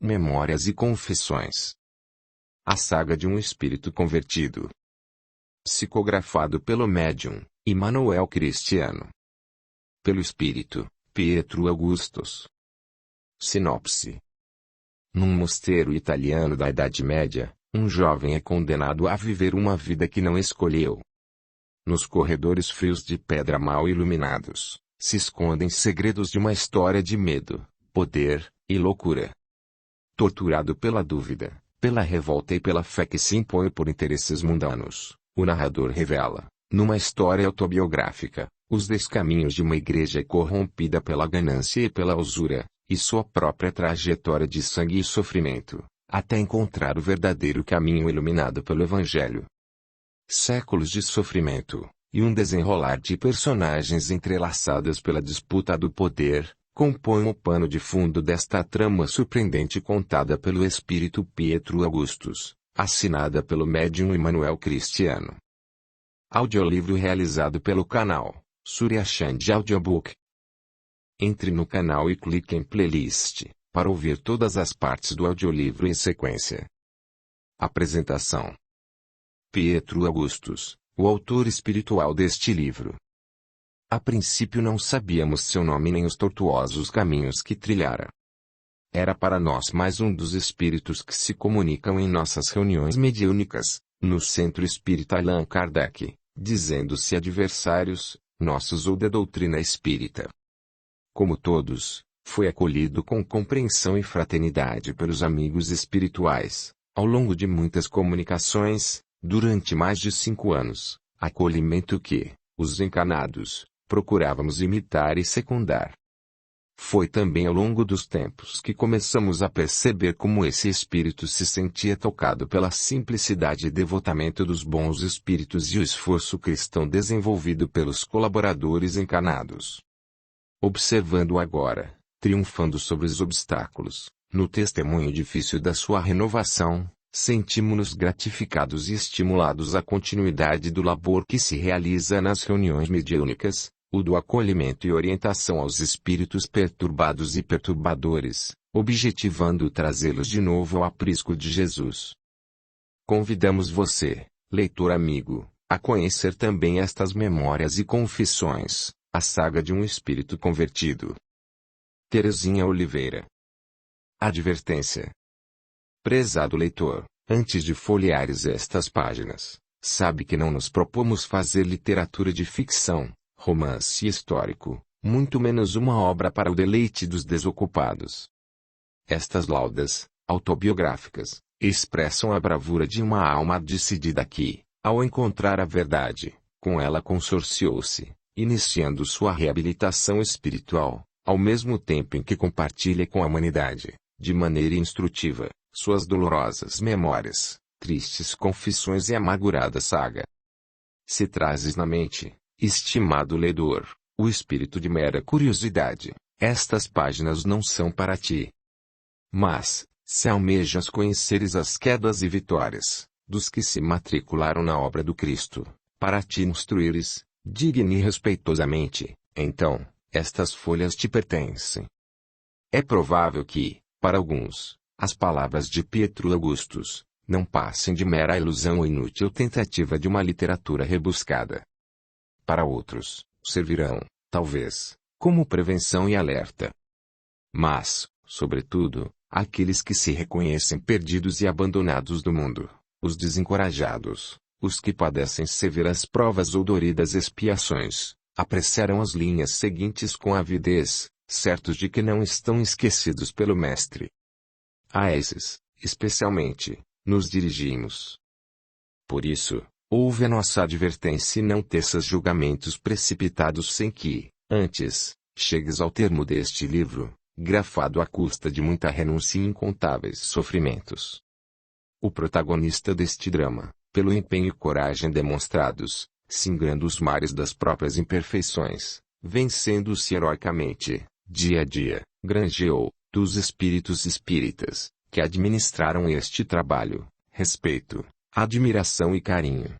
Memórias e Confissões. A saga de um espírito convertido. Psicografado pelo médium, Immanuel Cristiano. Pelo espírito, Pietro Augustus. Sinopse. Num mosteiro italiano da Idade Média, um jovem é condenado a viver uma vida que não escolheu. Nos corredores frios de pedra mal iluminados, se escondem segredos de uma história de medo, poder e loucura. Torturado pela dúvida, pela revolta e pela fé que se impõe por interesses mundanos, o narrador revela, numa história autobiográfica, os descaminhos de uma igreja corrompida pela ganância e pela usura, e sua própria trajetória de sangue e sofrimento, até encontrar o verdadeiro caminho iluminado pelo Evangelho. Séculos de sofrimento, e um desenrolar de personagens entrelaçadas pela disputa do poder, compõem o pano de fundo desta trama surpreendente contada pelo espírito Pietro Augustus, assinada pelo médium Immanuel Cristiano. Audiolivro realizado pelo canal Surya Chand Audiobook. Entre no canal e clique em playlist, para ouvir todas as partes do audiolivro em sequência. Apresentação: Pietro Augustus, o autor espiritual deste livro. A princípio não sabíamos seu nome nem os tortuosos caminhos que trilhara. Era para nós mais um dos espíritos que se comunicam em nossas reuniões mediúnicas, no Centro Espírita Allan Kardec, dizendo-se adversários, nossos ou da doutrina espírita. Como todos, foi acolhido com compreensão e fraternidade pelos amigos espirituais, ao longo de muitas comunicações, durante mais de 5 anos, acolhimento que, os encarnados, procurávamos imitar e secundar. Foi também ao longo dos tempos que começamos a perceber como esse espírito se sentia tocado pela simplicidade e devotamento dos bons espíritos e o esforço cristão desenvolvido pelos colaboradores encarnados. Observando agora, triunfando sobre os obstáculos, no testemunho difícil da sua renovação, sentimos-nos gratificados e estimulados à continuidade do labor que se realiza nas reuniões mediúnicas, o do acolhimento e orientação aos espíritos perturbados e perturbadores, objetivando trazê-los de novo ao aprisco de Jesus. Convidamos você, leitor amigo, a conhecer também estas memórias e confissões, a saga de um espírito convertido. Terezinha Oliveira. Advertência. Prezado leitor, antes de folheares estas páginas, sabe que não nos propomos fazer literatura de ficção, romance histórico, muito menos uma obra para o deleite dos desocupados. Estas laudas, autobiográficas, expressam a bravura de uma alma decidida que, ao encontrar a verdade, com ela consorciou-se, iniciando sua reabilitação espiritual, ao mesmo tempo em que compartilha com a humanidade, de maneira instrutiva, suas dolorosas memórias, tristes confissões e amargurada saga. Se trazes na mente, estimado leitor, o espírito de mera curiosidade, estas páginas não são para ti. Mas, se almejas conheceres as quedas e vitórias, dos que se matricularam na obra do Cristo, para te instruires, digna e respeitosamente, então, estas folhas te pertencem. É provável que, para alguns, as palavras de Pietro Augustus, não passem de mera ilusão ou inútil tentativa de uma literatura rebuscada. Para outros, servirão, talvez, como prevenção e alerta. Mas, sobretudo, aqueles que se reconhecem perdidos e abandonados do mundo, os desencorajados, os que padecem severas provas ou doridas expiações, apreciarão as linhas seguintes com avidez, certos de que não estão esquecidos pelo Mestre. A esses, especialmente, nos dirigimos. Por isso, ouve a nossa advertência e não teças julgamentos precipitados sem que, antes, chegues ao termo deste livro, grafado à custa de muita renúncia e incontáveis sofrimentos. O protagonista deste drama, pelo empenho e coragem demonstrados, singrando os mares das próprias imperfeições, vencendo-se heroicamente, dia a dia, granjeou, dos espíritos espíritas, que administraram este trabalho, respeito, admiração e carinho.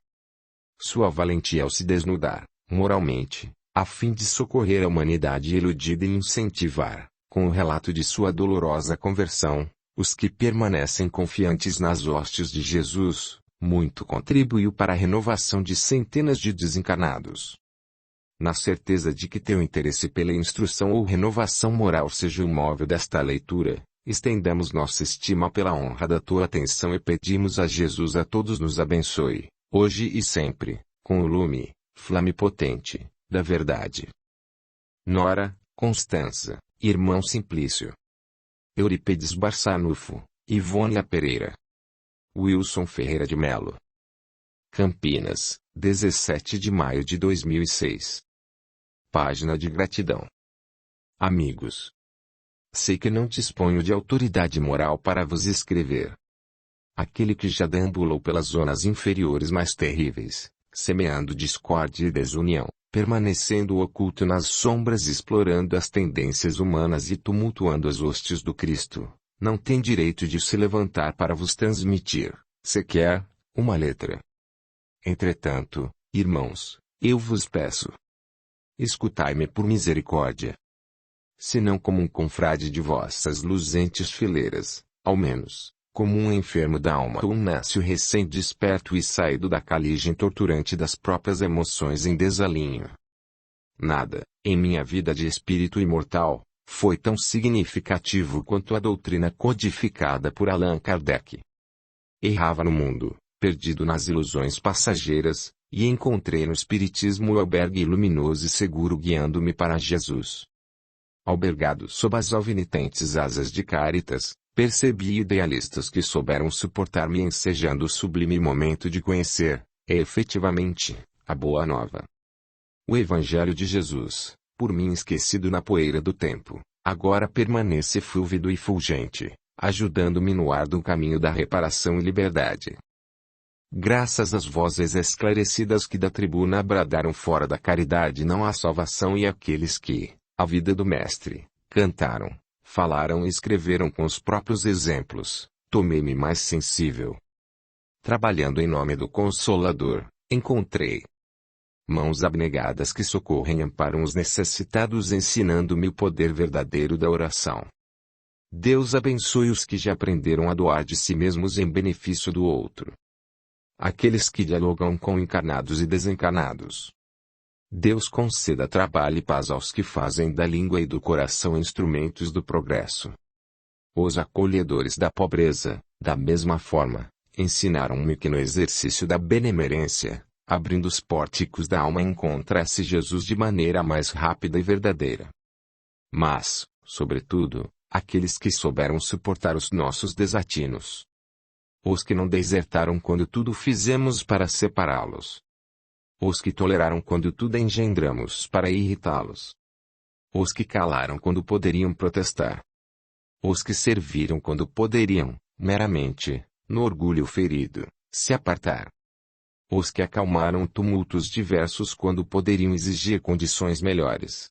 Sua valentia ao se desnudar, moralmente, a fim de socorrer a humanidade iludida e incentivar, com o relato de sua dolorosa conversão, os que permanecem confiantes nas hostes de Jesus, muito contribuiu para a renovação de centenas de desencarnados. Na certeza de que teu interesse pela instrução ou renovação moral seja o móvel desta leitura, estendemos nossa estima pela honra da tua atenção e pedimos a Jesus a todos nos abençoe, hoje e sempre, com o lume, flame potente, da verdade. Nora, Constança, Irmão Simplício. Eurípedes Barçanufo, Ivônia Pereira. Wilson Ferreira de Melo. Campinas, 17 de maio de 2006. Página de gratidão. Amigos. Sei que não disponho de autoridade moral para vos escrever. Aquele que já deambulou pelas zonas inferiores mais terríveis, semeando discórdia e desunião, permanecendo oculto nas sombras explorando as tendências humanas e tumultuando as hostes do Cristo, não tem direito de se levantar para vos transmitir, sequer, uma letra. Entretanto, irmãos, eu vos peço. Escutai-me por misericórdia. Se não como um confrade de vossas luzentes fileiras, ao menos, como um enfermo da alma ou um nécio recém-desperto e saído da caligem torturante das próprias emoções em desalinho. Nada, em minha vida de espírito imortal, foi tão significativo quanto a doutrina codificada por Allan Kardec. Errava no mundo, perdido nas ilusões passageiras, e encontrei no Espiritismo o albergue luminoso e seguro guiando-me para Jesus. Albergado sob as alvinitentes asas de Caritas, percebi idealistas que souberam suportar-me ensejando o sublime momento de conhecer, efetivamente, a Boa Nova. O Evangelho de Jesus, por mim esquecido na poeira do tempo, agora permanece fúlvido e fulgente, ajudando-me no árduo caminho da reparação e liberdade. Graças às vozes esclarecidas que da tribuna bradaram fora da caridade não há salvação e àqueles que, a vida do Mestre, cantaram, falaram e escreveram com os próprios exemplos, tomei-me mais sensível. Trabalhando em nome do Consolador, encontrei mãos abnegadas que socorrem e amparam os necessitados ensinando-me o poder verdadeiro da oração. Deus abençoe os que já aprenderam a doar de si mesmos em benefício do outro. Aqueles que dialogam com encarnados e desencarnados. Deus conceda trabalho e paz aos que fazem da língua e do coração instrumentos do progresso. Os acolhedores da pobreza, da mesma forma, ensinaram-me que no exercício da benemerência, abrindo os pórticos da alma encontra-se Jesus de maneira mais rápida e verdadeira. Mas, sobretudo, aqueles que souberam suportar os nossos desatinos. Os que não desertaram quando tudo fizemos para separá-los. Os que toleraram quando tudo engendramos para irritá-los. Os que calaram quando poderiam protestar. Os que serviram quando poderiam, meramente, no orgulho ferido, se apartar. Os que acalmaram tumultos diversos quando poderiam exigir condições melhores.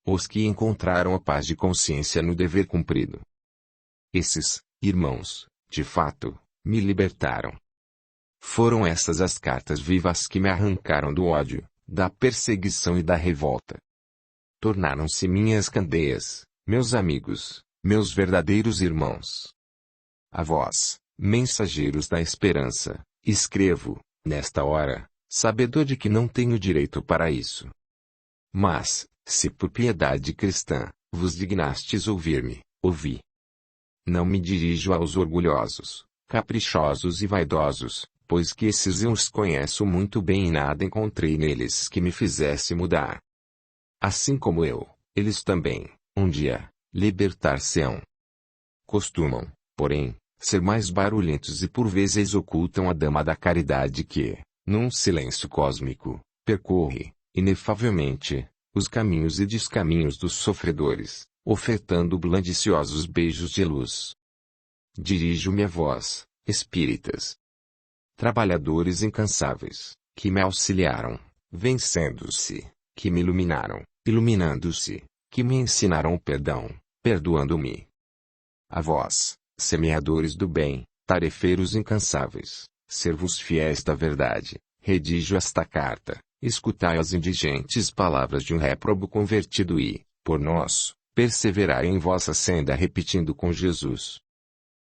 Os que encontraram a paz de consciência no dever cumprido. Esses, irmãos, de fato, me libertaram. Foram essas as cartas vivas que me arrancaram do ódio, da perseguição e da revolta. Tornaram-se minhas candeias, meus amigos, meus verdadeiros irmãos. A vós, mensageiros da esperança, escrevo, nesta hora, sabedor de que não tenho direito para isso. Mas, se por piedade cristã, vos dignastes ouvir-me, ouvi. Não me dirijo aos orgulhosos, caprichosos e vaidosos, pois que esses eu os conheço muito bem e nada encontrei neles que me fizesse mudar. Assim como eu, eles também, um dia, libertar-se-ão. Costumam, porém, ser mais barulhentos e por vezes ocultam a dama da caridade que, num silêncio cósmico, percorre, inefavelmente, os caminhos e descaminhos dos sofredores, ofertando blandiciosos beijos de luz. Dirijo-me a vós, espíritas, trabalhadores incansáveis, que me auxiliaram, vencendo-se, que me iluminaram, iluminando-se, que me ensinaram o perdão, perdoando-me. A vós, semeadores do bem, tarefeiros incansáveis, servos fiéis da verdade, redijo esta carta, escutai as indigentes palavras de um réprobo convertido e, por nós, perseverai em vossa senda repetindo com Jesus.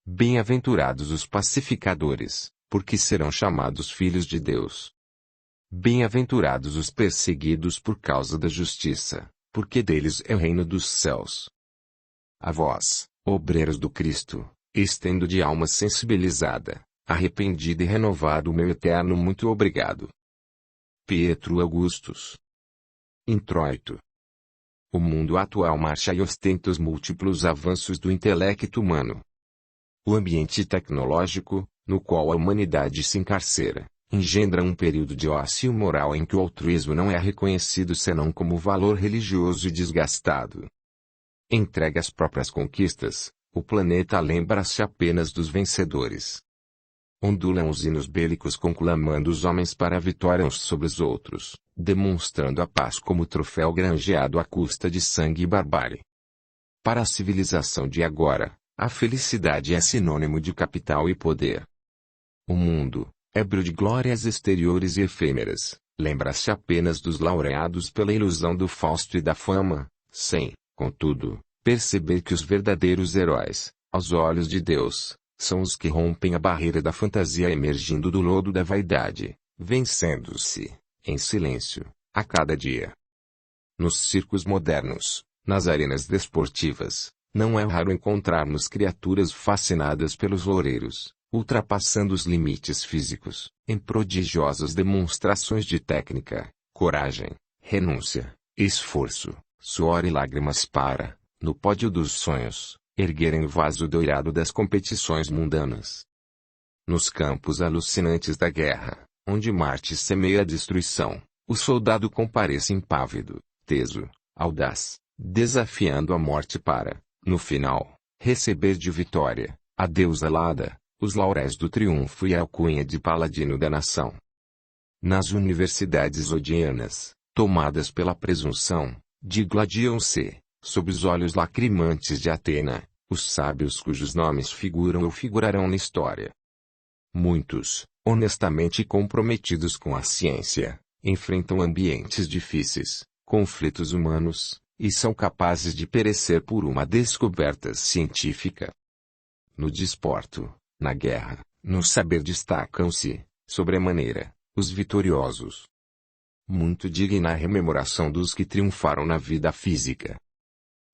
Bem-aventurados os pacificadores, porque serão chamados filhos de Deus. Bem-aventurados os perseguidos por causa da justiça, porque deles é o reino dos céus. A vós, obreiros do Cristo, estendo de alma sensibilizada, arrependida e renovado o meu eterno muito obrigado. Pietro Augustus. Introito. O mundo atual marcha e ostenta os múltiplos avanços do intelecto humano. O ambiente tecnológico, no qual a humanidade se encarcera, engendra um período de ócio moral em que o altruísmo não é reconhecido senão como valor religioso e desgastado. Entregue às próprias conquistas, o planeta lembra-se apenas dos vencedores. Ondulam os hinos bélicos conclamando os homens para a vitória uns sobre os outros, demonstrando a paz como troféu granjeado à custa de sangue e barbárie. Para a civilização de agora, a felicidade é sinônimo de capital e poder. O mundo, ébrio de glórias exteriores e efêmeras, lembra-se apenas dos laureados pela ilusão do Fausto e da fama, sem, contudo, perceber que os verdadeiros heróis, aos olhos de Deus, são os que rompem a barreira da fantasia emergindo do lodo da vaidade, vencendo-se, em silêncio, a cada dia. Nos circos modernos, nas arenas desportivas, não é raro encontrarmos criaturas fascinadas pelos loureiros, ultrapassando os limites físicos, em prodigiosas demonstrações de técnica, coragem, renúncia, esforço, suor e lágrimas para, no pódio dos sonhos, erguerem o vaso doirado das competições mundanas. Nos campos alucinantes da guerra, onde Marte semeia a destruição, o soldado comparece impávido, teso, audaz, desafiando a morte para, no final, receber de vitória, a deusa Lada, os lauréis do triunfo e a alcunha de paladino da nação. Nas universidades odianas, tomadas pela presunção, digladiam-se, sob os olhos lacrimantes de Atena, os sábios cujos nomes figuram ou figurarão na história. Muitos, honestamente comprometidos com a ciência, enfrentam ambientes difíceis, conflitos humanos, e são capazes de perecer por uma descoberta científica. No desporto, na guerra, no saber destacam-se, sobremaneira, os vitoriosos. Muito digna a rememoração dos que triunfaram na vida física.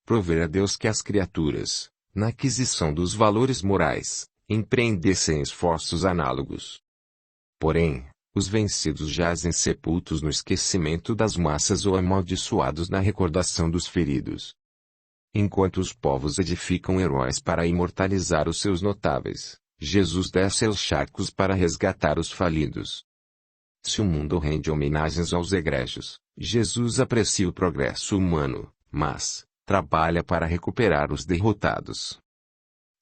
Prover a Deus que as criaturas, na aquisição dos valores morais, empreendessem esforços análogos. Porém, os vencidos jazem sepultos no esquecimento das massas ou amaldiçoados na recordação dos feridos. Enquanto os povos edificam heróis para imortalizar os seus notáveis, Jesus desce aos charcos para resgatar os falidos. Se o mundo rende homenagens aos egrégios, Jesus aprecia o progresso humano, mas trabalha para recuperar os derrotados.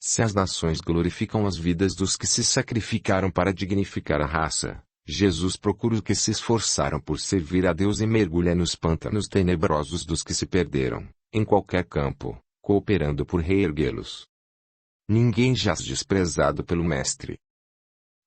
Se as nações glorificam as vidas dos que se sacrificaram para dignificar a raça, Jesus procura os que se esforçaram por servir a Deus e mergulha nos pântanos tenebrosos dos que se perderam, em qualquer campo, cooperando por reerguê-los. Ninguém jaz desprezado pelo Mestre.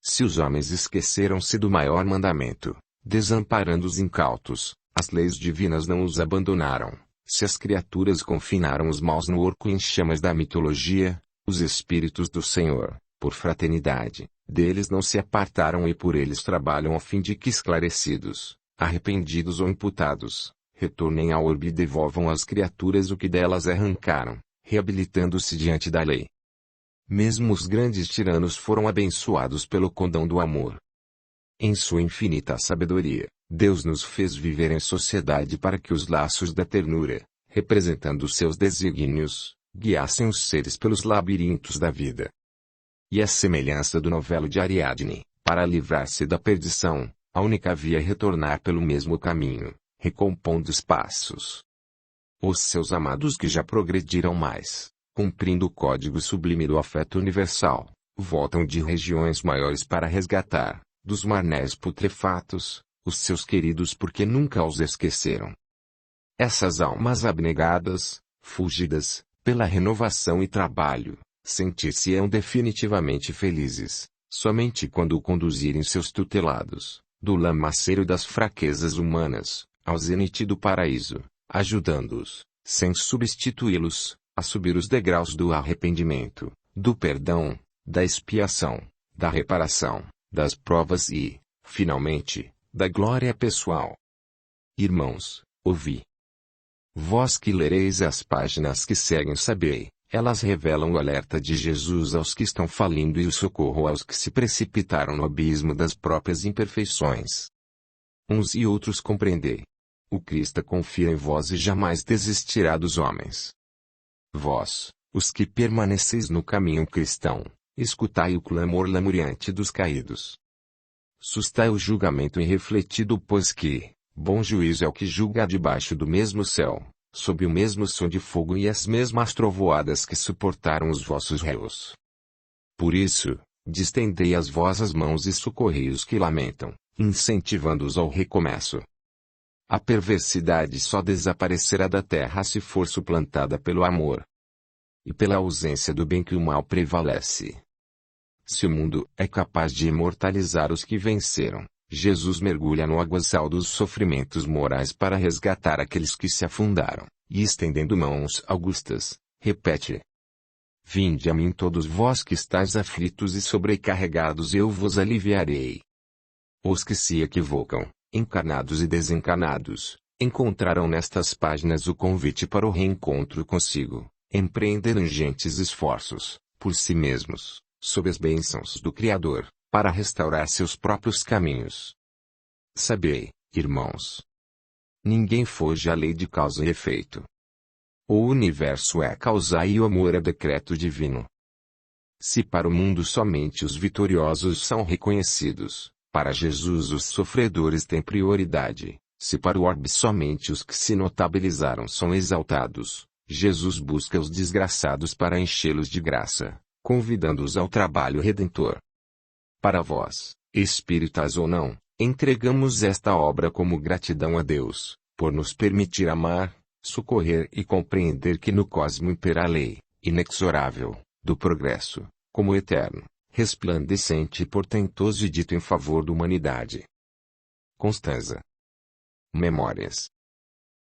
Se os homens esqueceram-se do maior mandamento, desamparando os incautos, as leis divinas não os abandonaram. Se as criaturas confinaram os maus no orco em chamas da mitologia, os espíritos do Senhor, por fraternidade, deles não se apartaram e por eles trabalham a fim de que esclarecidos, arrependidos ou imputados, retornem ao orbe e devolvam às criaturas o que delas arrancaram, reabilitando-se diante da lei. Mesmo os grandes tiranos foram abençoados pelo condão do amor. Em sua infinita sabedoria, Deus nos fez viver em sociedade para que os laços da ternura, representando seus desígnios, guiassem os seres pelos labirintos da vida. E a semelhança do novelo de Ariadne, para livrar-se da perdição, a única via é retornar pelo mesmo caminho, recompondo os passos. Os seus amados que já progrediram mais, cumprindo o código sublime do afeto universal, voltam de regiões maiores para resgatar, dos marnéis putrefatos, os seus queridos porque nunca os esqueceram. Essas almas abnegadas, fugidas, pela renovação e trabalho, sentir-se-ão definitivamente felizes, somente quando conduzirem seus tutelados, do lamaceiro das fraquezas humanas, ao zênite do paraíso, ajudando-os, sem substituí-los, a subir os degraus do arrependimento, do perdão, da expiação, da reparação, das provas e, finalmente, da glória pessoal. Irmãos, ouvi. Vós que lereis as páginas que seguem sabei, elas revelam o alerta de Jesus aos que estão falindo e o socorro aos que se precipitaram no abismo das próprias imperfeições. Uns e outros compreendei. O Cristo confia em vós e jamais desistirá dos homens. Vós, os que permaneceis no caminho cristão, escutai o clamor lamuriante dos caídos. Sustai o julgamento irrefletido, pois que, bom juízo é o que julga debaixo do mesmo céu, sob o mesmo som de fogo e as mesmas trovoadas que suportaram os vossos réus. Por isso, distendei as vossas mãos e socorrei os que lamentam, incentivando-os ao recomeço. A perversidade só desaparecerá da terra se for suplantada pelo amor. E pela ausência do bem que o mal prevalece. Se o mundo é capaz de imortalizar os que venceram, Jesus mergulha no aguaçal dos sofrimentos morais para resgatar aqueles que se afundaram, e estendendo mãos augustas, repete: Vinde a mim todos vós que estáis aflitos e sobrecarregados, eu vos aliviarei. Os que se equivocam, encarnados e desencarnados, encontrarão nestas páginas o convite para o reencontro consigo, empreender ingentes esforços, por si mesmos, sob as bênçãos do Criador, para restaurar seus próprios caminhos. Sabei, irmãos. Ninguém foge à lei de causa e efeito. O universo é causa e o amor é decreto divino. Se para o mundo somente os vitoriosos são reconhecidos, para Jesus os sofredores têm prioridade. Se para o orbe somente os que se notabilizaram são exaltados, Jesus busca os desgraçados para enchê-los de graça, convidando-os ao trabalho redentor. Para vós, espíritas ou não, entregamos esta obra como gratidão a Deus, por nos permitir amar, socorrer e compreender que no cosmo impera a lei, inexorável, do progresso, como eterno, resplandecente e portentoso e dito em favor da humanidade. Constanza. Memórias.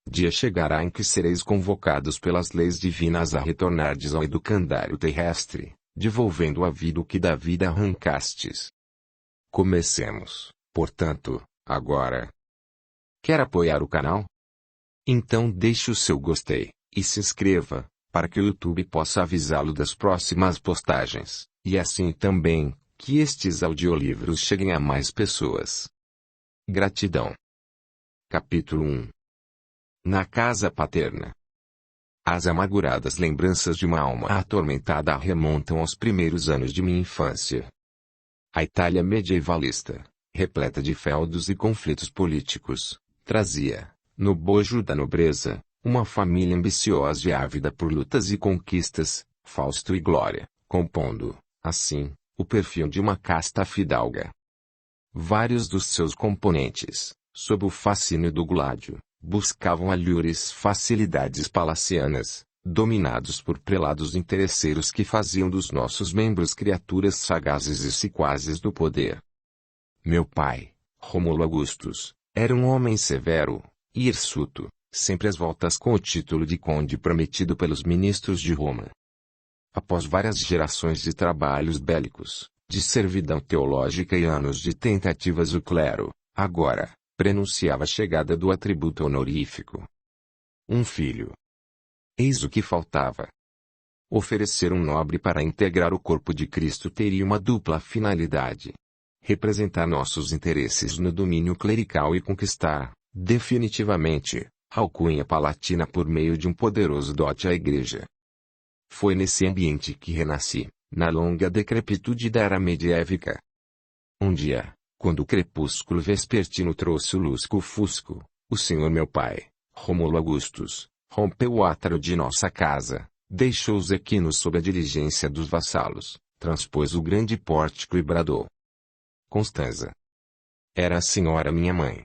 Dia chegará em que sereis convocados pelas leis divinas a retornardes ao educandário terrestre, devolvendo à vida o que da vida arrancastes. Comecemos, portanto, agora. Quer apoiar o canal? Então deixe o seu gostei, e se inscreva, para que o YouTube possa avisá-lo das próximas postagens, e assim também, que estes audiolivros cheguem a mais pessoas. Gratidão. Capítulo 1. Na casa paterna. As amarguradas lembranças de uma alma atormentada remontam aos primeiros anos de minha infância. A Itália medievalista, repleta de feudos e conflitos políticos, trazia, no bojo da nobreza, uma família ambiciosa e ávida por lutas e conquistas, fausto e glória, compondo, assim, o perfil de uma casta fidalga. Vários dos seus componentes, sob o fascínio do Gládio, buscavam alhures facilidades palacianas, dominados por prelados interesseiros que faziam dos nossos membros criaturas sagazes e sequazes do poder. Meu pai, Rômulo Augustus, era um homem severo, e hirsuto, sempre às voltas com o título de conde prometido pelos ministros de Roma. Após várias gerações de trabalhos bélicos, de servidão teológica e anos de tentativas o clero, agora, prenunciava a chegada do atributo honorífico. Um filho. Eis o que faltava. Oferecer um nobre para integrar o corpo de Cristo teria uma dupla finalidade. Representar nossos interesses no domínio clerical e conquistar, definitivamente, a alcunha palatina por meio de um poderoso dote à Igreja. Foi nesse ambiente que renasci, na longa decrepitude da era mediévica. Um dia, quando o crepúsculo vespertino trouxe o lusco-fusco, o senhor meu pai, Rômulo Augustus, rompeu o átaro de nossa casa, deixou os equinos sob a diligência dos vassalos, transpôs o grande pórtico e bradou: Constanza. Era a senhora minha mãe.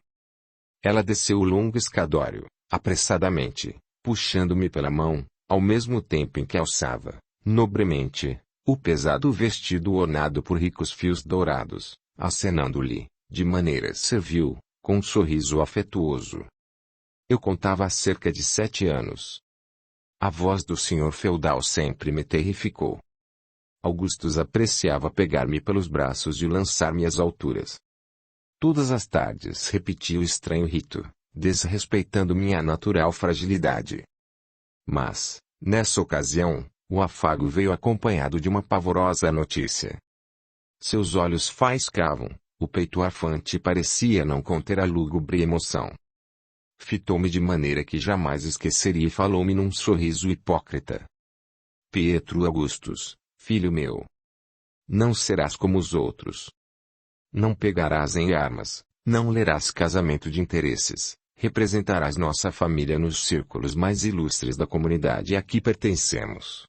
Ela desceu o longo escadório, apressadamente, puxando-me pela mão, ao mesmo tempo em que alçava, nobremente, o pesado vestido ornado por ricos fios dourados, acenando-lhe, de maneira servil, com um sorriso afetuoso. Eu contava há cerca de 7 anos. A voz do senhor feudal sempre me terrificou. Augustus apreciava pegar-me pelos braços e lançar-me às alturas. Todas as tardes repetia o estranho rito, desrespeitando minha natural fragilidade. Mas, nessa ocasião, o afago veio acompanhado de uma pavorosa notícia. Seus olhos faiscavam, o peito arfante parecia não conter a lúgubre emoção. Fitou-me de maneira que jamais esqueceria e falou-me num sorriso hipócrita. Pietro Augustus, filho meu. Não serás como os outros. Não pegarás em armas, não lerás casamento de interesses, representarás nossa família nos círculos mais ilustres da comunidade a que pertencemos.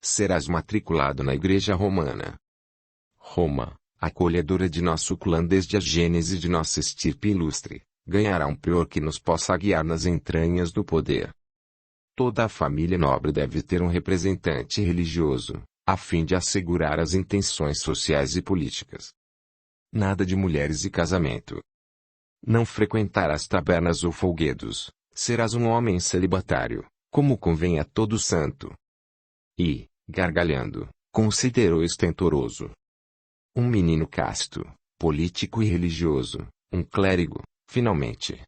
Serás matriculado na Igreja Romana. Roma, acolhedora de nosso clã desde a gênese de nossa estirpe ilustre, ganhará um prior que nos possa guiar nas entranhas do poder. Toda a família nobre deve ter um representante religioso, a fim de assegurar as intenções sociais e políticas. Nada de mulheres e casamento. Não frequentarás tabernas ou folguedos, serás um homem celibatário, como convém a todo santo. E, gargalhando, considerou estentoroso. Um menino casto, político e religioso, um clérigo, finalmente.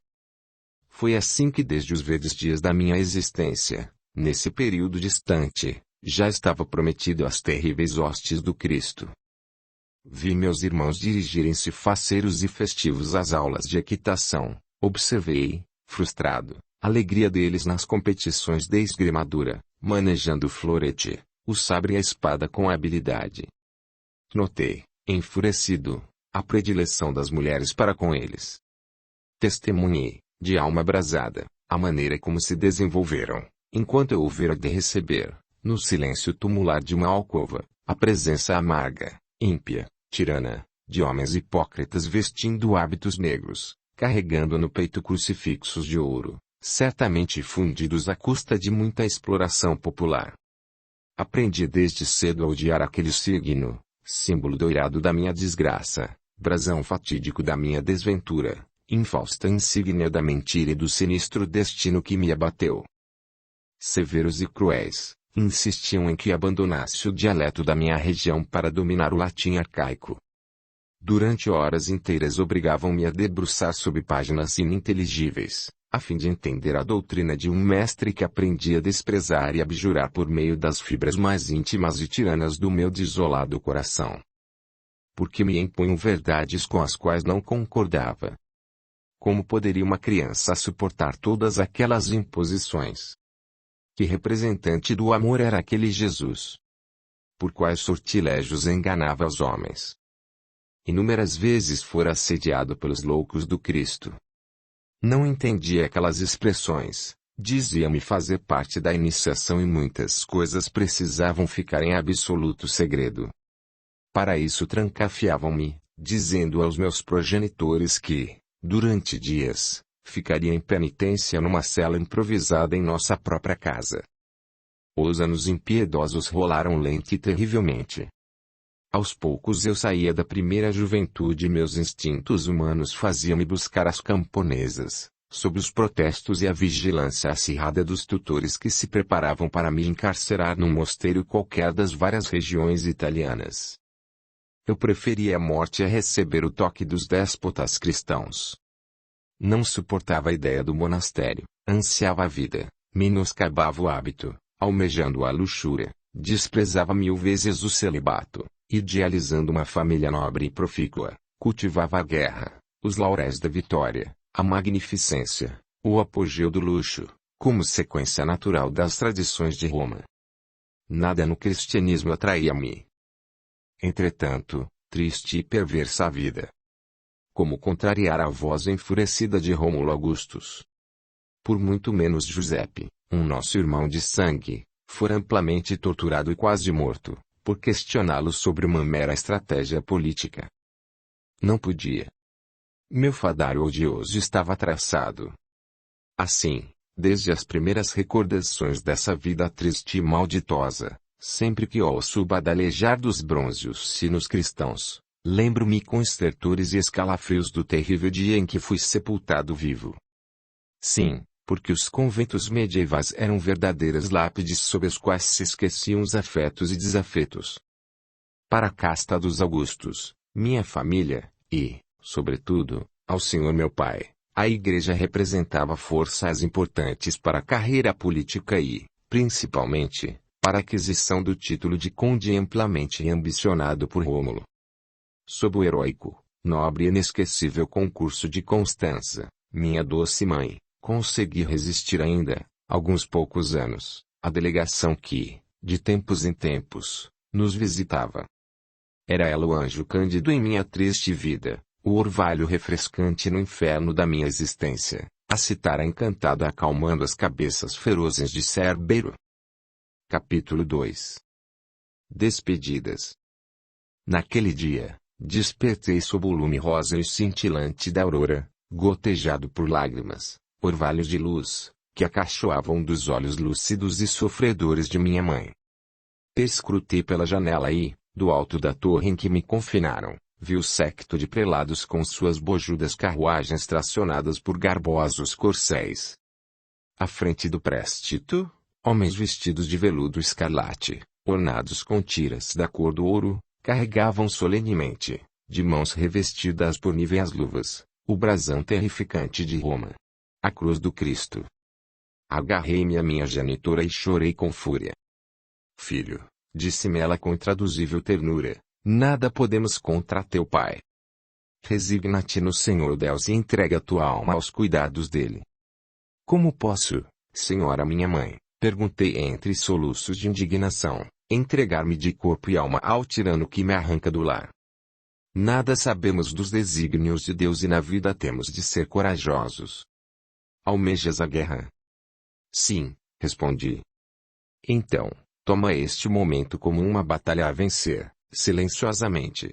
Foi assim que desde os verdes dias da minha existência, nesse período distante, já estava prometido às terríveis hostes do Cristo. Vi meus irmãos dirigirem-se faceiros e festivos às aulas de equitação, observei, frustrado, a alegria deles nas competições de esgrimadura, manejando o florete, o sabre e a espada com habilidade. Notei, enfurecido, a predileção das mulheres para com eles. Testemunhei, de alma abrasada, a maneira como se desenvolveram, enquanto eu ouvira de receber, no silêncio tumular de uma alcova, a presença amarga, ímpia, tirana, de homens hipócritas vestindo hábitos negros, carregando no peito crucifixos de ouro, certamente fundidos à custa de muita exploração popular. Aprendi desde cedo a odiar aquele signo, símbolo dourado da minha desgraça, brasão fatídico da minha desventura, infausta insígnia da mentira e do sinistro destino que me abateu. Severos e cruéis, insistiam em que abandonasse o dialeto da minha região para dominar o latim arcaico. Durante horas inteiras obrigavam-me a debruçar sobre páginas ininteligíveis, a fim de entender a doutrina de um mestre que aprendi a desprezar e abjurar por meio das fibras mais íntimas e tiranas do meu desolado coração. Porque me impunham verdades com as quais não concordava. Como poderia uma criança suportar todas aquelas imposições? Que representante do amor era aquele Jesus? Por quais sortilégios enganava os homens? Inúmeras vezes fora assediado pelos loucos do Cristo. Não entendia aquelas expressões, dizia-me fazer parte da iniciação e muitas coisas precisavam ficar em absoluto segredo. Para isso trancafiavam-me, dizendo aos meus progenitores que, durante dias, ficaria em penitência numa cela improvisada em nossa própria casa. Os anos impiedosos rolaram lenta e terrivelmente. Aos poucos eu saía da primeira juventude e meus instintos humanos faziam-me buscar as camponesas, sob os protestos e a vigilância acirrada dos tutores que se preparavam para me encarcerar num mosteiro qualquer das várias regiões italianas. Eu preferia a morte a receber o toque dos déspotas cristãos. Não suportava a ideia do monastério, ansiava a vida, menoscabava o hábito, almejando a luxúria, desprezava 1000 vezes o celibato, idealizando uma família nobre e profícua, cultivava a guerra, os lauréis da vitória, a magnificência, o apogeu do luxo, como sequência natural das tradições de Roma. Nada no cristianismo atraía-me. Entretanto, triste e perversa a vida. Como contrariar a voz enfurecida de Rômulo Augustus? Por muito menos Giuseppe, um nosso irmão de sangue, fora amplamente torturado e quase morto, por questioná-lo sobre uma mera estratégia política. Não podia. Meu fadário odioso estava traçado. Assim, desde as primeiras recordações dessa vida triste e malditosa, sempre que ouço o badalejar dos brônzeos sinos cristãos, lembro-me com estertores e escalafrios do terrível dia em que fui sepultado vivo. Sim, porque os conventos medievais eram verdadeiras lápides sob as quais se esqueciam os afetos e desafetos. para a casta dos Augustos, minha família, e, sobretudo, ao Senhor meu Pai. A Igreja representava forças importantes para a carreira política e, principalmente, para a aquisição do título de conde amplamente ambicionado por Rômulo. Sob o heróico, nobre e inesquecível concurso de Constança, minha doce mãe, consegui resistir ainda, alguns poucos anos, à delegação que, de tempos em tempos, nos visitava. Era ela o anjo cândido em minha triste vida, o orvalho refrescante no inferno da minha existência, a citara encantada acalmando as cabeças ferozes de Cérbero. Capítulo 2. Despedidas. Naquele dia, despertei sob o lume rosa e cintilante da aurora, gotejado por lágrimas, orvalhos de luz, que acachoavam dos olhos lúcidos e sofredores de minha mãe. Perscrutei pela janela e, do alto da torre em que me confinaram, vi o séquito de prelados com suas bojudas carruagens tracionadas por garbosos corcéis. À frente do préstito, homens vestidos de veludo escarlate, ornados com tiras da cor do ouro, carregavam solenemente, de mãos revestidas por níveas luvas, o brasão terrificante de Roma. A cruz do Cristo. Agarrei-me à minha genitora e chorei com fúria. Filho, disse-me ela com intraduzível ternura, nada podemos contra teu pai. Resigna-te no Senhor Deus e entrega tua alma aos cuidados dele. Como posso, senhora minha mãe, perguntei entre soluços de indignação, entregar-me de corpo e alma ao tirano que me arranca do lar? Nada sabemos dos desígnios de Deus e na vida temos de ser corajosos. Almejas a guerra? Sim, respondi. Então, toma este momento como uma batalha a vencer, silenciosamente.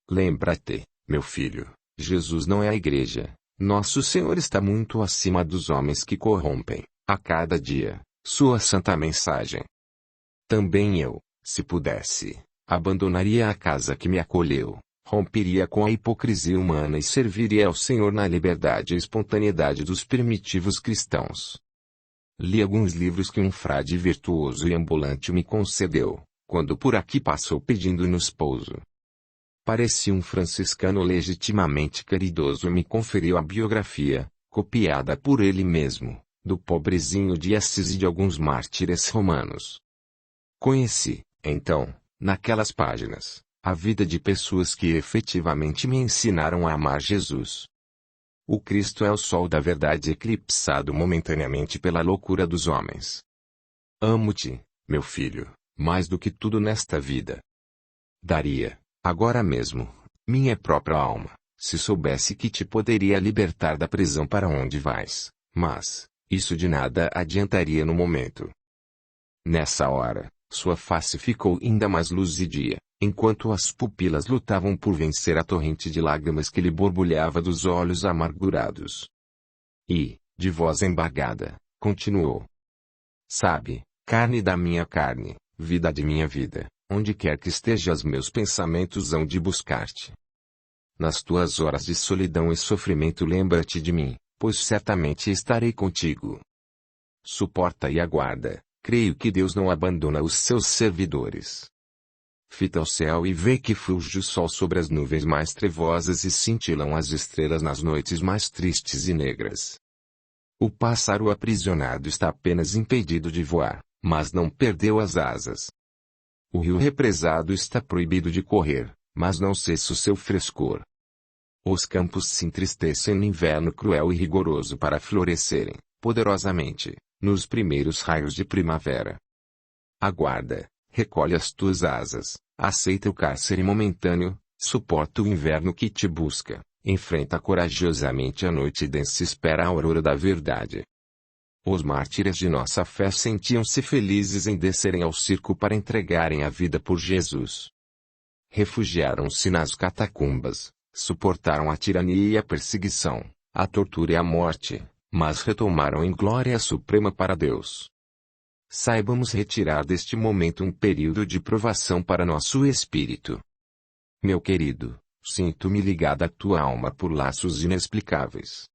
Lembra-te, meu filho, Jesus não é a igreja, nosso Senhor está muito acima dos homens que corrompem, a cada dia, sua santa mensagem. Também eu, se pudesse, abandonaria a casa que me acolheu, romperia com a hipocrisia humana e serviria ao Senhor na liberdade e espontaneidade dos primitivos cristãos. Li alguns livros que um frade virtuoso e ambulante me concedeu, quando por aqui passou pedindo-nos pouso. Parecia um franciscano legitimamente caridoso e me conferiu a biografia, copiada por ele mesmo, do pobrezinho de Assis e de alguns mártires romanos. Conheci, então, naquelas páginas, a vida de pessoas que efetivamente me ensinaram a amar Jesus. O Cristo é o sol da verdade eclipsado momentaneamente pela loucura dos homens. Amo-te, meu filho, mais do que tudo nesta vida. Daria, agora mesmo, minha própria alma, se soubesse que te poderia libertar da prisão para onde vais, mas, isso de nada adiantaria no momento. Nessa hora, sua face ficou ainda mais luzidia, enquanto as pupilas lutavam por vencer a torrente de lágrimas que lhe borbulhava dos olhos amargurados. E, de voz embargada, continuou. Sabe, carne da minha carne, vida de minha vida, onde quer que estejas meus pensamentos hão de buscar-te. Nas tuas horas de solidão e sofrimento lembra-te de mim, pois certamente estarei contigo. Suporta e aguarda, creio que Deus não abandona os seus servidores. Fita o céu e vê que fulge o sol sobre as nuvens mais trevosas e cintilam as estrelas nas noites mais tristes e negras. O pássaro aprisionado está apenas impedido de voar, mas não perdeu as asas. O rio represado está proibido de correr, mas não cessa o seu frescor. Os campos se entristecem no inverno cruel e rigoroso para florescerem, poderosamente, nos primeiros raios de primavera. Aguarda, recolhe as tuas asas, aceita o cárcere momentâneo, suporta o inverno que te busca, enfrenta corajosamente a noite densa e espera a aurora da verdade. Os mártires de nossa fé sentiam-se felizes em descerem ao circo para entregarem a vida por Jesus. Refugiaram-se nas catacumbas, suportaram a tirania e a perseguição, a tortura e a morte, mas retomaram em glória suprema para Deus. Saibamos retirar deste momento um período de provação para nosso espírito. Meu querido, sinto-me ligado à tua alma por laços inexplicáveis.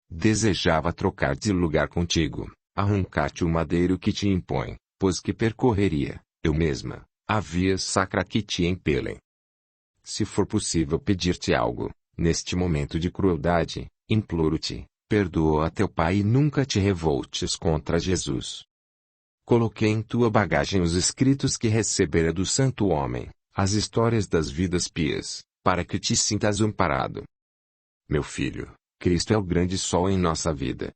Desejava trocar de lugar contigo, arrancar-te o madeiro que te impõe, pois que percorreria, eu mesma, a via sacra que te impelem. Se for possível pedir-te algo, neste momento de crueldade, imploro-te, perdoa a teu pai e nunca te revoltes contra Jesus. Coloquei em tua bagagem os escritos que recebera do santo homem, as histórias das vidas pias, para que te sintas amparado. Meu filho, Cristo é o grande sol em nossa vida.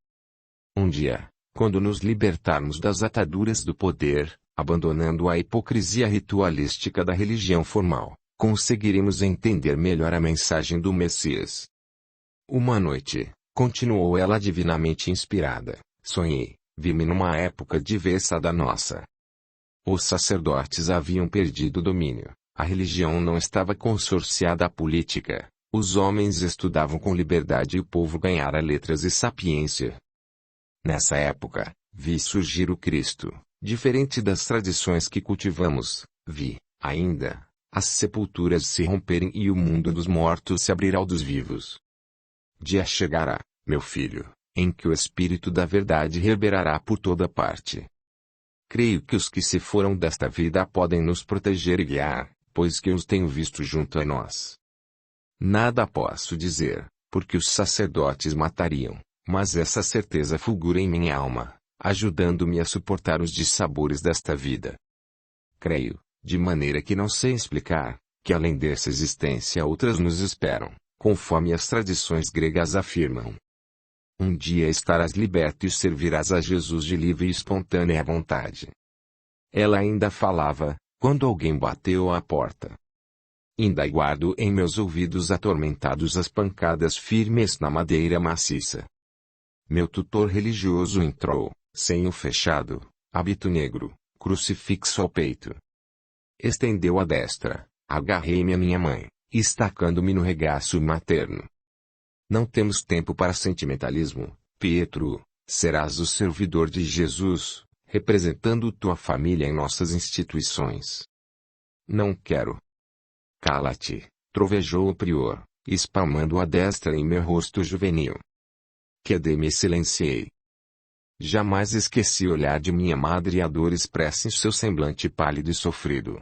Um dia, quando nos libertarmos das ataduras do poder, abandonando a hipocrisia ritualística da religião formal, conseguiremos entender melhor a mensagem do Messias. Uma noite, continuou ela divinamente inspirada, sonhei, vi-me numa época diversa da nossa. Os sacerdotes haviam perdido o domínio, a religião não estava consorciada à política, os homens estudavam com liberdade e o povo ganhara letras e sapiência. Nessa época, vi surgir o Cristo, diferente das tradições que cultivamos, vi, ainda, as sepulturas se romperem e o mundo dos mortos se abrirá ao dos vivos. Dia chegará, meu filho, em que o Espírito da Verdade reverberará por toda parte. Creio que os que se foram desta vida podem nos proteger e guiar, pois que os tenho visto junto a nós. Nada posso dizer, porque os sacerdotes matariam, mas essa certeza fulgura em minha alma, ajudando-me a suportar os dissabores desta vida. Creio, de maneira que não sei explicar, que além dessa existência outras nos esperam, conforme as tradições gregas afirmam. Um dia estarás liberto e servirás a Jesus de livre e espontânea vontade. Ela ainda falava, quando alguém bateu à porta. Ainda guardo em meus ouvidos atormentados as pancadas firmes na madeira maciça. Meu tutor religioso entrou, senho fechado, hábito negro, crucifixo ao peito. Estendeu a destra, agarrei-me a minha mãe, estacando-me no regaço materno. Não temos tempo para sentimentalismo, Pietro, serás o servidor de Jesus, representando tua família em nossas instituições. Não quero. Cala-te, trovejou o prior, espalmando a destra em meu rosto juvenil. Quedei-me e silenciei. Jamais esqueci o olhar de minha madre e a dor expressa em seu semblante pálido e sofrido.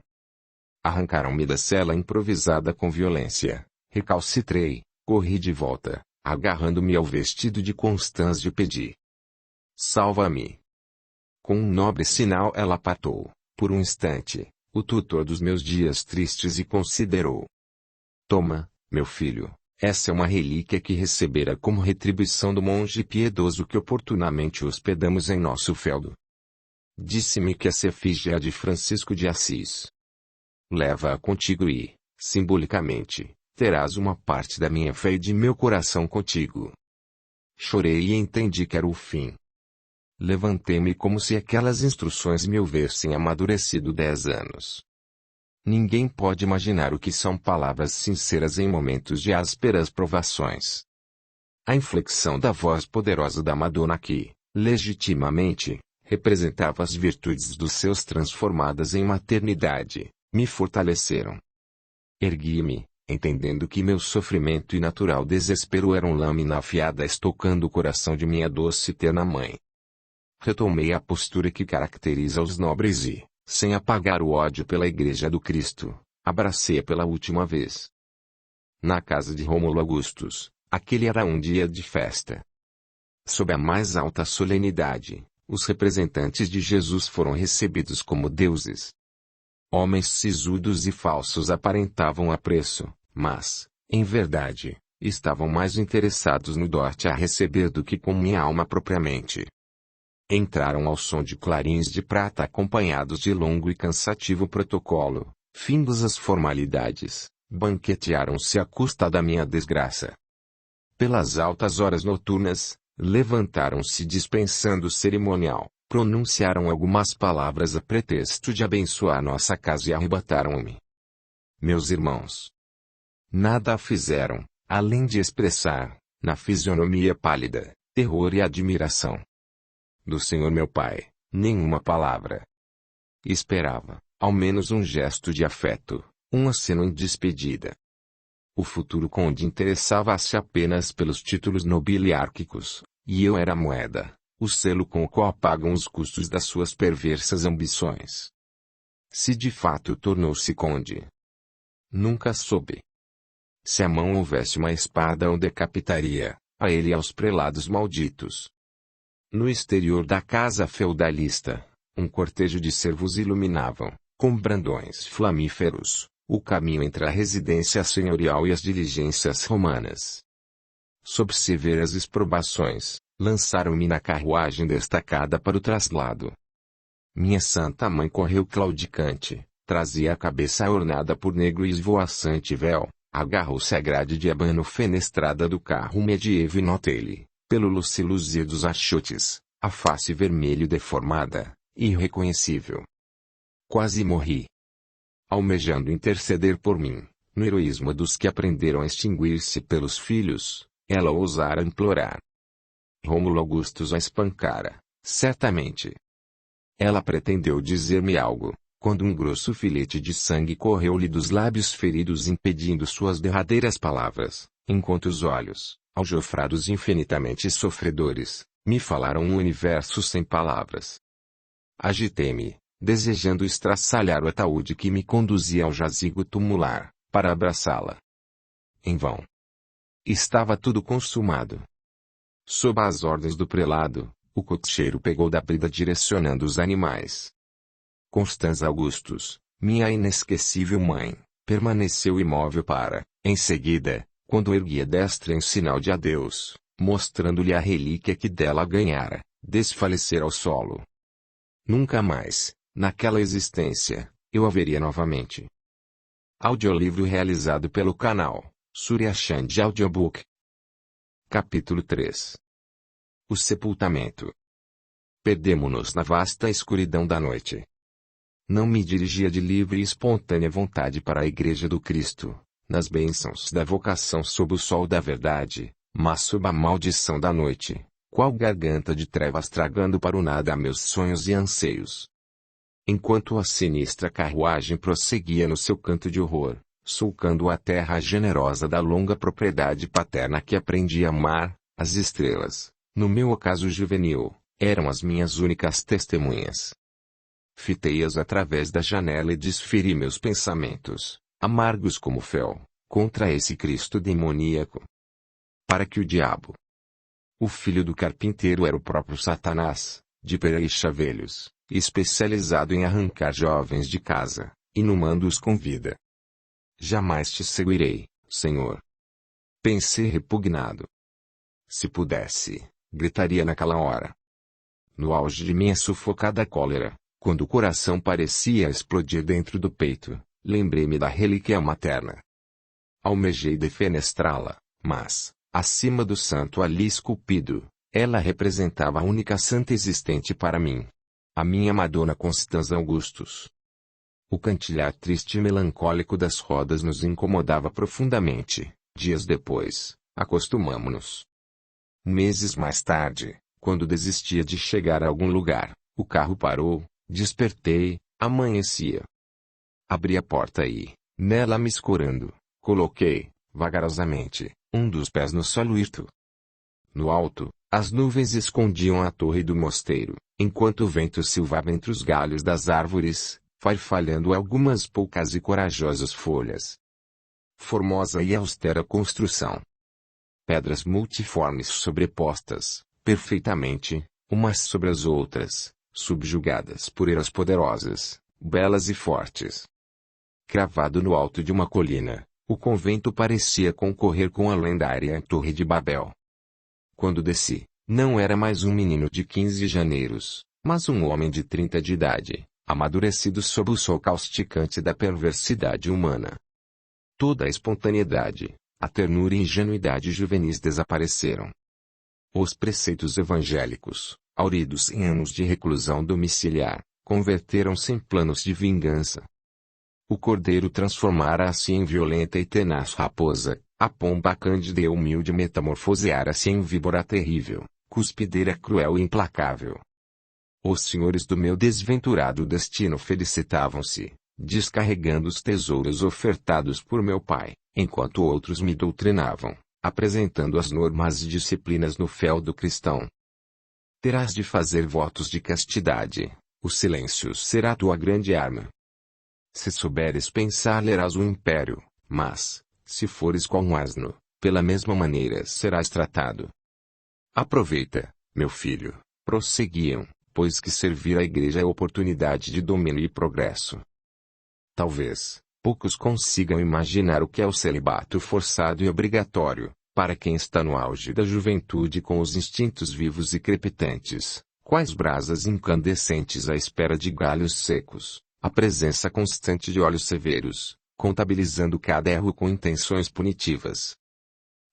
Arrancaram-me da cela improvisada com violência, recalcitrei, corri de volta, agarrando-me ao vestido de Constância e pedi. Salva-me. Com um nobre sinal ela apartou, por um instante, o tutor dos meus dias tristes e considerou. Toma, meu filho, essa é uma relíquia que recebera como retribuição do monge piedoso que oportunamente hospedamos em nosso feudo. Disse-me que essa efígie é a de Francisco de Assis. Leva-a contigo e, simbolicamente, terás uma parte da minha fé e de meu coração contigo. Chorei e entendi que era o fim. Levantei-me como se aquelas instruções me houvessem amadurecido 10 anos. Ninguém pode imaginar o que são palavras sinceras em momentos de ásperas provações. A inflexão da voz poderosa da Madonna que, legitimamente, representava as virtudes dos seus transformadas em maternidade, me fortaleceram. Ergui-me, entendendo que meu sofrimento e natural desespero eram lâmina afiada estocando o coração de minha doce e terna mãe. Retomei a postura que caracteriza os nobres e, sem apagar o ódio pela Igreja do Cristo, abracei-a pela última vez. Na casa de Rômulo Augustus, aquele era um dia de festa. Sob a mais alta solenidade, os representantes de Jesus foram recebidos como deuses. Homens sisudos e falsos aparentavam apreço, mas, em verdade, estavam mais interessados no dote a receber do que com minha alma propriamente. Entraram ao som de clarins de prata acompanhados de longo e cansativo protocolo, findas as formalidades, banquetearam-se à custa da minha desgraça. Pelas altas horas noturnas, levantaram-se dispensando o cerimonial, pronunciaram algumas palavras a pretexto de abençoar nossa casa e arrebataram-me. Meus irmãos nada fizeram, além de expressar, na fisionomia pálida, terror e admiração. Do Senhor meu Pai, nenhuma palavra. Esperava, ao menos um gesto de afeto, um aceno em despedida. O futuro conde interessava-se apenas pelos títulos nobiliárquicos, e eu era a moeda, o selo com o qual pagam os custos das suas perversas ambições. Se de fato tornou-se conde. Nunca soube. Se a mão houvesse uma espada o decapitaria, a ele e aos prelados malditos. No exterior da casa feudalista, um cortejo de servos iluminavam, com brandões flamíferos, o caminho entre a residência senhorial e as diligências romanas. Sob severas exprobações, lançaram-me na carruagem destacada para o traslado. Minha santa mãe correu claudicante, trazia a cabeça ornada por negro e esvoaçante véu, agarrou-se à grade de abano fenestrada do carro medievo e notei-lhe, pelo luciluzir dos achotes, a face vermelho deformada, irreconhecível. Quase morri. Almejando interceder por mim, no heroísmo dos que aprenderam a extinguir-se pelos filhos, ela ousara implorar. Rômulo Augustus a espancara, certamente. Ela pretendeu dizer-me algo, quando um grosso filete de sangue correu-lhe dos lábios feridos impedindo suas derradeiras palavras, enquanto os olhos, aljofrados infinitamente sofredores, me falaram um universo sem palavras. Agitei-me, desejando estraçalhar o ataúde que me conduzia ao jazigo tumular, para abraçá-la. Em vão. Estava tudo consumado. Sob as ordens do prelado, o cocheiro pegou da brida direcionando os animais. Constanza Augustus, minha inesquecível mãe, permaneceu imóvel para, em seguida, quando ergui a destra em sinal de adeus, mostrando-lhe a relíquia que dela ganhara, desfalecer ao solo. Nunca mais, naquela existência, eu a veria novamente. Audiolivro realizado pelo canal Surya Chand Audiobook. Capítulo 3. O sepultamento. Perdemo-nos na vasta escuridão da noite. Não me dirigia de livre e espontânea vontade para a Igreja do Cristo, nas bênçãos da vocação sob o sol da verdade, mas sob a maldição da noite, qual garganta de trevas tragando para o nada meus sonhos e anseios. Enquanto a sinistra carruagem prosseguia no seu canto de horror, sulcando a terra generosa da longa propriedade paterna que aprendi a amar, as estrelas, no meu ocaso juvenil, eram as minhas únicas testemunhas. Fitei-as através da janela e desferi meus pensamentos, amargos como fel, contra esse Cristo demoníaco. Para que o diabo, o filho do carpinteiro, era o próprio Satanás, de pera e chavelhos, especializado em arrancar jovens de casa, inumando-os com vida. Jamais te seguirei, Senhor. Pensei repugnado. Se pudesse, gritaria naquela hora. No auge de minha sufocada cólera, quando o coração parecia explodir dentro do peito, lembrei-me da relíquia materna. Almejei defenestrá-la, mas, acima do santo ali esculpido, ela representava a única santa existente para mim. A minha Madonna Constanza Augustus. O cantilhar triste e melancólico das rodas nos incomodava profundamente. Dias depois, acostumamo-nos. Meses mais tarde, quando desistia de chegar a algum lugar, o carro parou, despertei, amanhecia. Abri a porta e, nela me escorando, coloquei, vagarosamente, um dos pés no solo hirto. No alto, as nuvens escondiam a torre do mosteiro, enquanto o vento silvava entre os galhos das árvores, farfalhando algumas poucas e corajosas folhas. Formosa e austera construção. Pedras multiformes sobrepostas, perfeitamente, umas sobre as outras, subjugadas por eras poderosas, belas e fortes. Cravado no alto de uma colina, o convento parecia concorrer com a lendária Torre de Babel. Quando desci, não era mais um menino de 15 janeiros, mas um homem de 30 de idade, amadurecido sob o sol causticante da perversidade humana. Toda a espontaneidade, a ternura e ingenuidade juvenis desapareceram. Os preceitos evangélicos, hauridos em anos de reclusão domiciliar, converteram-se em planos de vingança. O cordeiro transformara-se em violenta e tenaz raposa, a pomba cândida e humilde metamorfoseara-se em víbora terrível, cuspideira cruel e implacável. Os senhores do meu desventurado destino felicitavam-se, descarregando os tesouros ofertados por meu pai, enquanto outros me doutrinavam, apresentando as normas e disciplinas no feudo cristão. Terás de fazer votos de castidade, o silêncio será tua grande arma. Se souberes pensar, lerás o império, mas, se fores qual um asno, pela mesma maneira serás tratado. Aproveita, meu filho, prosseguiam, pois que servir à igreja é oportunidade de domínio e progresso. Talvez poucos consigam imaginar o que é o celibato forçado e obrigatório, para quem está no auge da juventude com os instintos vivos e crepitantes, quais brasas incandescentes à espera de galhos secos, a presença constante de olhos severos, contabilizando cada erro com intenções punitivas.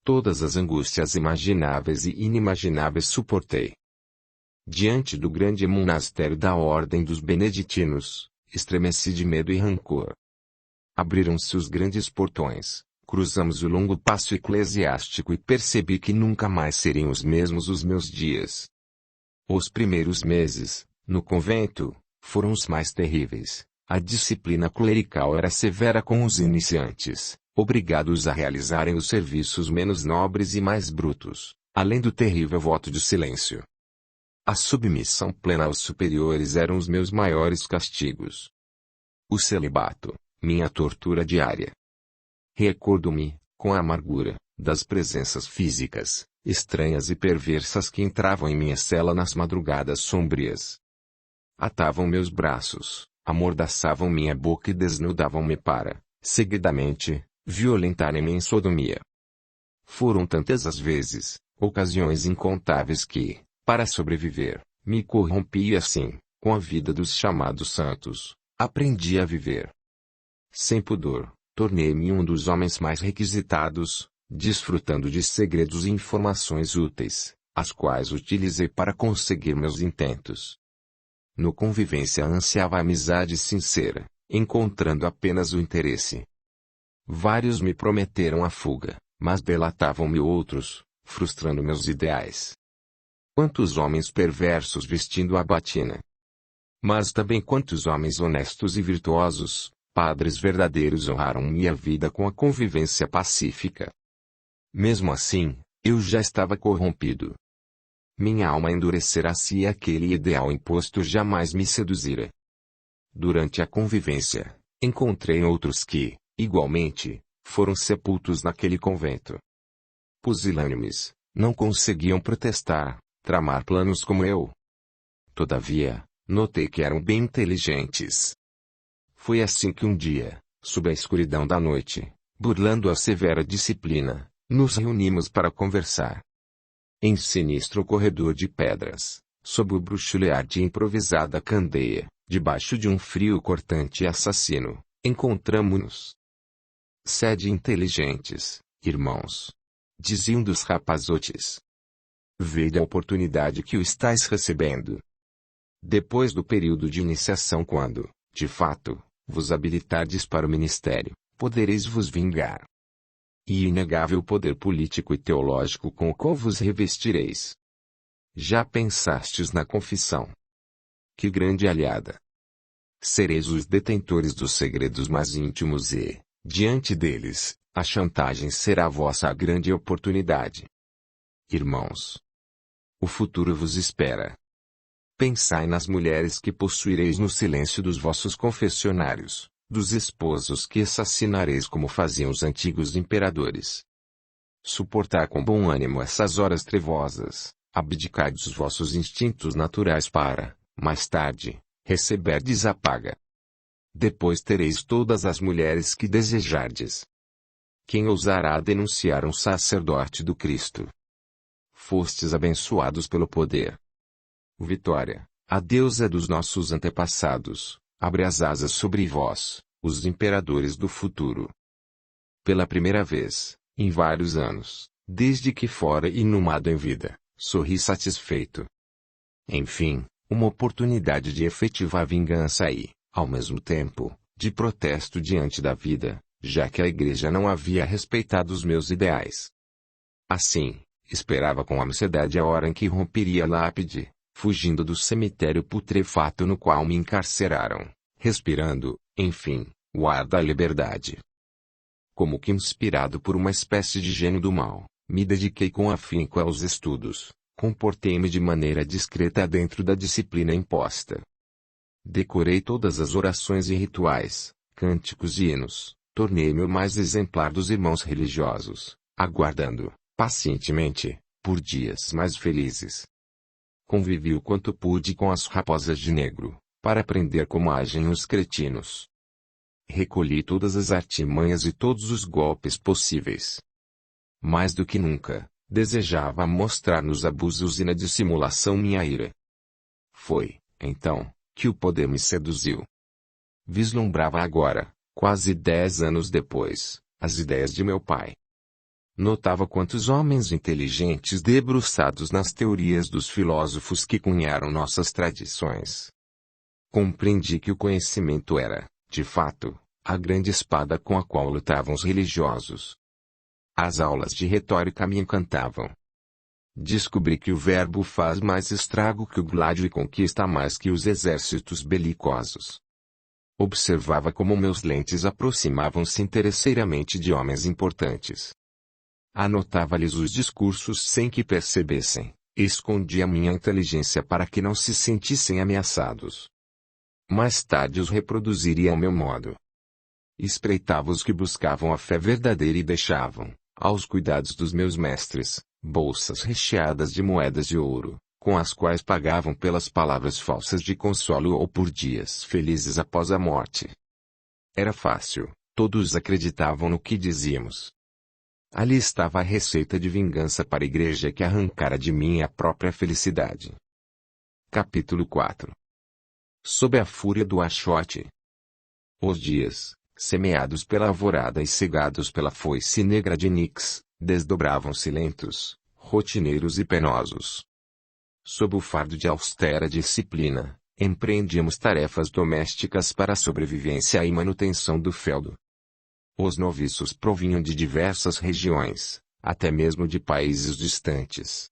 Todas as angústias imagináveis e inimagináveis suportei. Diante do grande monastério da Ordem dos Beneditinos, estremeci de medo e rancor. Abriram-se os grandes portões, cruzamos o longo paço eclesiástico e percebi que nunca mais seriam os mesmos os meus dias. Os primeiros meses, no convento, foram os mais terríveis. A disciplina clerical era severa com os iniciantes, obrigados a realizarem os serviços menos nobres e mais brutos, além do terrível voto de silêncio. A submissão plena aos superiores eram os meus maiores castigos. O celibato, minha tortura diária. Recordo-me, com amargura, das presenças físicas, estranhas e perversas que entravam em minha cela nas madrugadas sombrias. Atavam meus braços, amordaçavam minha boca e desnudavam-me para, seguidamente, violentarem-me em sodomia. Foram tantas as vezes, ocasiões incontáveis que, para sobreviver, me corrompi e assim, com a vida dos chamados santos, aprendi a viver. Sem pudor, tornei-me um dos homens mais requisitados, desfrutando de segredos e informações úteis, as quais utilizei para conseguir meus intentos. No convivência ansiava a amizade sincera, encontrando apenas o interesse. Vários me prometeram a fuga, mas delatavam-me outros, frustrando meus ideais. Quantos homens perversos vestindo a batina! Mas também quantos homens honestos e virtuosos, padres verdadeiros honraram minha vida com a convivência pacífica. Mesmo assim, eu já estava corrompido. Minha alma endurecera-se e aquele ideal imposto jamais me seduzira. Durante a convivência, encontrei outros que, igualmente, foram sepultos naquele convento. Pusilânimes, não conseguiam protestar, tramar planos como eu. Todavia, notei que eram bem inteligentes. Foi assim que um dia, sob a escuridão da noite, burlando a severa disciplina, nos reunimos para conversar. Em sinistro corredor de pedras, sob o bruxulear de improvisada candeia, debaixo de um frio cortante e assassino, encontramo-nos. Sede inteligentes, irmãos, diziam dos rapazotes. Vede a oportunidade que o estáis recebendo. Depois do período de iniciação, quando, de fato, vos habilitardes para o ministério, podereis vos vingar. E inegável poder político e teológico com o qual vos revestireis. Já pensastes na confissão? Que grande aliada! Sereis os detentores dos segredos mais íntimos e, diante deles, a chantagem será vossa grande oportunidade. Irmãos, o futuro vos espera. Pensai nas mulheres que possuireis no silêncio dos vossos confessionários, dos esposos que assassinareis como faziam os antigos imperadores. Suportar com bom ânimo essas horas trevosas, abdicai dos vossos instintos naturais para, mais tarde, receberdes a paga. Depois tereis todas as mulheres que desejardes. Quem ousará denunciar um sacerdote do Cristo? Fostes abençoados pelo poder. Vitória, a deusa dos nossos antepassados, abre as asas sobre vós, os imperadores do futuro. Pela primeira vez, em vários anos, desde que fora inumado em vida, sorri satisfeito. Enfim, uma oportunidade de efetiva vingança e, ao mesmo tempo, de protesto diante da vida, já que a igreja não havia respeitado os meus ideais. Assim, esperava com ansiedade a hora em que romperia a lápide, fugindo do cemitério putrefato no qual me encarceraram, respirando, enfim, o ar da liberdade. Como que inspirado por uma espécie de gênio do mal, me dediquei com afinco aos estudos, comportei-me de maneira discreta dentro da disciplina imposta. Decorei todas as orações e rituais, cânticos e hinos, tornei-me o mais exemplar dos irmãos religiosos, aguardando, pacientemente, por dias mais felizes. Convivi o quanto pude com as raposas de negro, para aprender como agem os cretinos. Recolhi todas as artimanhas e todos os golpes possíveis. Mais do que nunca, desejava mostrar nos abusos e na dissimulação minha ira. Foi, então, que o poder me seduziu. Vislumbrava agora, quase 10 anos depois, as ideias de meu pai. Notava quantos homens inteligentes debruçados nas teorias dos filósofos que cunharam nossas tradições. Compreendi que o conhecimento era, de fato, a grande espada com a qual lutavam os religiosos. As aulas de retórica me encantavam. Descobri que o verbo faz mais estrago que o gládio e conquista mais que os exércitos belicosos. Observava como meus lentes aproximavam-se interesseiramente de homens importantes. Anotava-lhes os discursos sem que percebessem, escondia minha inteligência para que não se sentissem ameaçados. Mais tarde os reproduziria ao meu modo. Espreitava os que buscavam a fé verdadeira e deixavam, aos cuidados dos meus mestres, bolsas recheadas de moedas de ouro, com as quais pagavam pelas palavras falsas de consolo ou por dias felizes após a morte. Era fácil, todos acreditavam no que dizíamos. Ali estava a receita de vingança para a igreja que arrancara de mim a própria felicidade. Capítulo 4. Sob a fúria do Achote. Os dias, semeados pela alvorada e cegados pela foice negra de Nix, desdobravam-se lentos, rotineiros e penosos. Sob o fardo de austera disciplina, empreendíamos tarefas domésticas para a sobrevivência e manutenção do feudo. Os noviços provinham de diversas regiões, até mesmo de países distantes.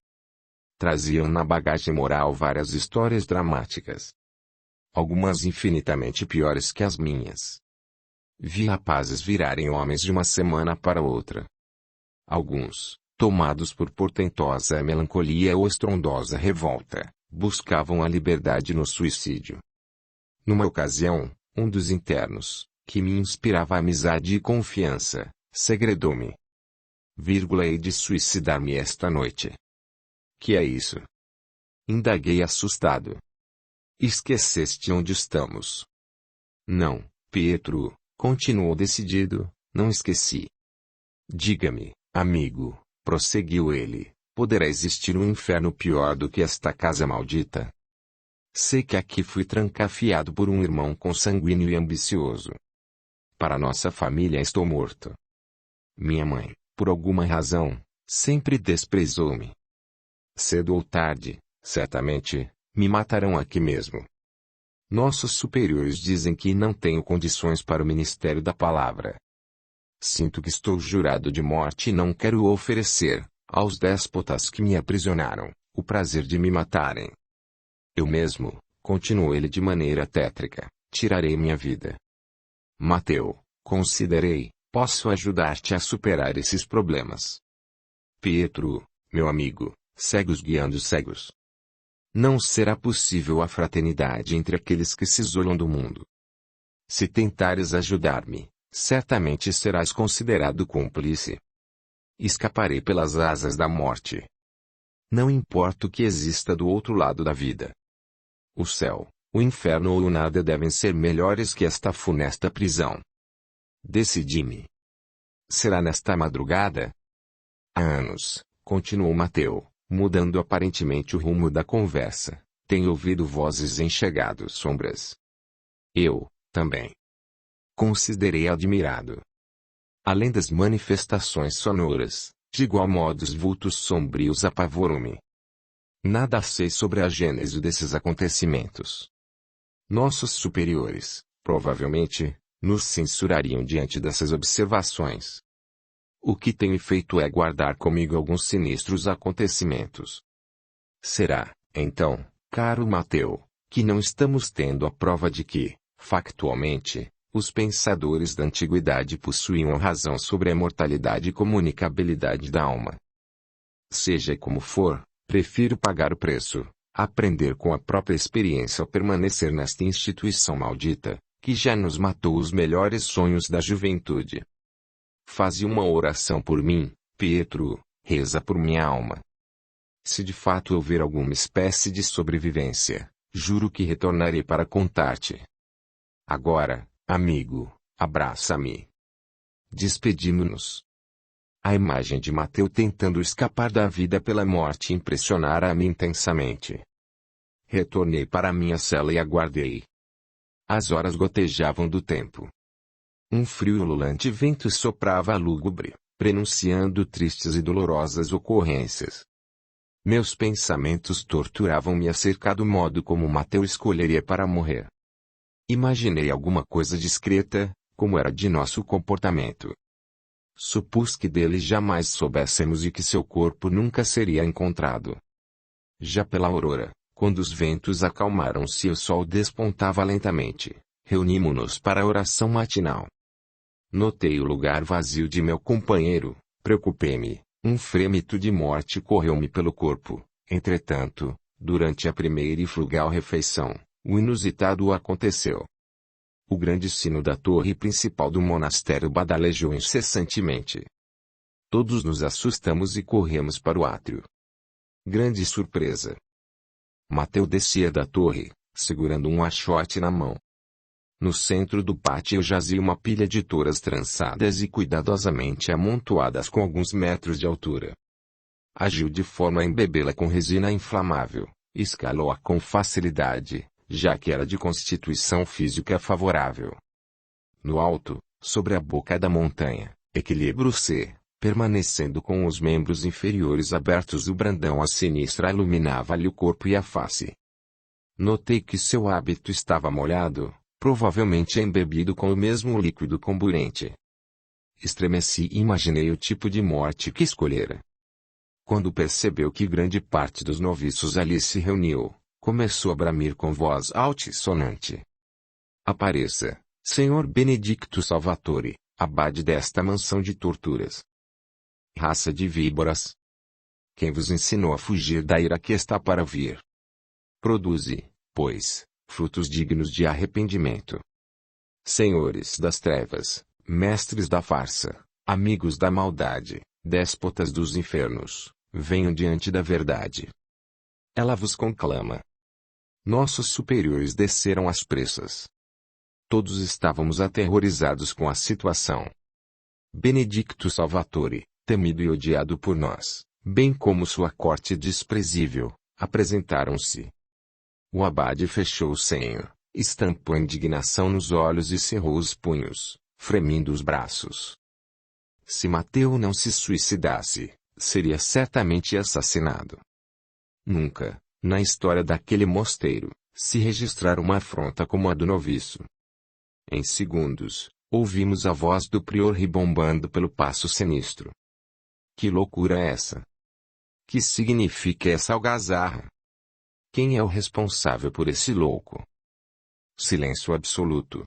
Traziam na bagagem moral várias histórias dramáticas. Algumas infinitamente piores que as minhas. Vi rapazes virarem homens de uma semana para outra. Alguns, tomados por portentosa melancolia ou estrondosa revolta, buscavam a liberdade no suicídio. Numa ocasião, um dos internos, que me inspirava amizade e confiança, segredou-me. Hei de suicidar-me esta noite. Que é isso? Indaguei assustado. Esqueceste onde estamos? Não, Pietro, continuou decidido, não esqueci. Diga-me, amigo, prosseguiu ele, poderá existir um inferno pior do que esta casa maldita? Sei que aqui fui trancafiado por um irmão consanguíneo e ambicioso. Para nossa família estou morto. Minha mãe, por alguma razão, sempre desprezou-me. Cedo ou tarde, certamente, me matarão aqui mesmo. Nossos superiores dizem que não tenho condições para o ministério da palavra. Sinto que estou jurado de morte e não quero oferecer, aos déspotas que me aprisionaram, o prazer de me matarem. Eu mesmo, continuou ele de maneira tétrica, tirarei minha vida. Mateu, considerei, posso ajudar-te a superar esses problemas. Pietro, meu amigo, cegos guiando cegos. Não será possível a fraternidade entre aqueles que se isolam do mundo. Se tentares ajudar-me, certamente serás considerado cúmplice. Escaparei pelas asas da morte. Não importa o que exista do outro lado da vida. O céu, o inferno ou o nada devem ser melhores que esta funesta prisão. Decidi-me. Será nesta madrugada? Há anos, continuou Mateu, mudando aparentemente o rumo da conversa, tenho ouvido vozes enxergado sombras. Eu, também. Considerei admirado. Além das manifestações sonoras, de igual modo os vultos sombrios apavoram-me. Nada sei sobre a gênese desses acontecimentos. Nossos superiores, provavelmente, nos censurariam diante dessas observações. O que tenho feito é guardar comigo alguns sinistros acontecimentos. Será, então, caro Mateu, que não estamos tendo a prova de que, factualmente, os pensadores da antiguidade possuíam razão sobre a imortalidade e comunicabilidade da alma. Seja como for, prefiro pagar o preço, aprender com a própria experiência ao permanecer nesta instituição maldita, que já nos matou os melhores sonhos da juventude. Faze uma oração por mim, Pietro, reza por minha alma. Se de fato houver alguma espécie de sobrevivência, juro que retornarei para contar-te. Agora, amigo, abraça-me. Despedimo-nos. A imagem de Mateu tentando escapar da vida pela morte impressionara-me intensamente. Retornei para minha cela e aguardei. As horas gotejavam do tempo. Um frio e ululante vento soprava lúgubre, prenunciando tristes e dolorosas ocorrências. Meus pensamentos torturavam-me acerca do modo como Mateu escolheria para morrer. Imaginei alguma coisa discreta, como era de nosso comportamento. Supus que dele jamais soubéssemos e que seu corpo nunca seria encontrado. Já pela aurora, quando os ventos acalmaram-se e o sol despontava lentamente, reunimo-nos para a oração matinal. Notei o lugar vazio de meu companheiro, preocupei-me, um frêmito de morte correu-me pelo corpo. Entretanto, durante a primeira e frugal refeição, o inusitado aconteceu. O grande sino da torre principal do monastério badalejou incessantemente. Todos nos assustamos e corremos para o átrio. Grande surpresa! Mateu descia da torre, segurando um achote na mão. No centro do pátio jazia uma pilha de touras trançadas e cuidadosamente amontoadas com alguns metros de altura. Agiu de forma a embebê-la com resina inflamável, escalou-a com facilidade, já que era de constituição física favorável. No alto, sobre a boca da montanha, equilíbrio-se, permanecendo com os membros inferiores abertos, o brandão à sinistra iluminava-lhe o corpo e a face. Notei que seu hábito estava molhado, provavelmente embebido com o mesmo líquido comburente. Estremeci e imaginei o tipo de morte que escolhera. Quando percebeu que grande parte dos noviços ali se reuniu, começou a bramir com voz altissonante. Apareça, Senhor Benedicto Salvatore, abade desta mansão de torturas. Raça de víboras! Quem vos ensinou a fugir da ira que está para vir? Produze, pois, frutos dignos de arrependimento. Senhores das trevas, mestres da farsa, amigos da maldade, déspotas dos infernos, venham diante da verdade. Ela vos conclama. Nossos superiores desceram às pressas. Todos estávamos aterrorizados com a situação. Benedicto Salvatore, temido e odiado por nós, bem como sua corte desprezível, apresentaram-se. O abade fechou o senho, estampou a indignação nos olhos e cerrou os punhos, fremindo os braços. Se Mateu não se suicidasse, seria certamente assassinado. Nunca, na história daquele mosteiro, se registrara uma afronta como a do noviço. Em segundos, ouvimos a voz do prior ribombando pelo passo sinistro. Que loucura é essa? Que significa essa algazarra? Quem é o responsável por esse louco? Silêncio absoluto.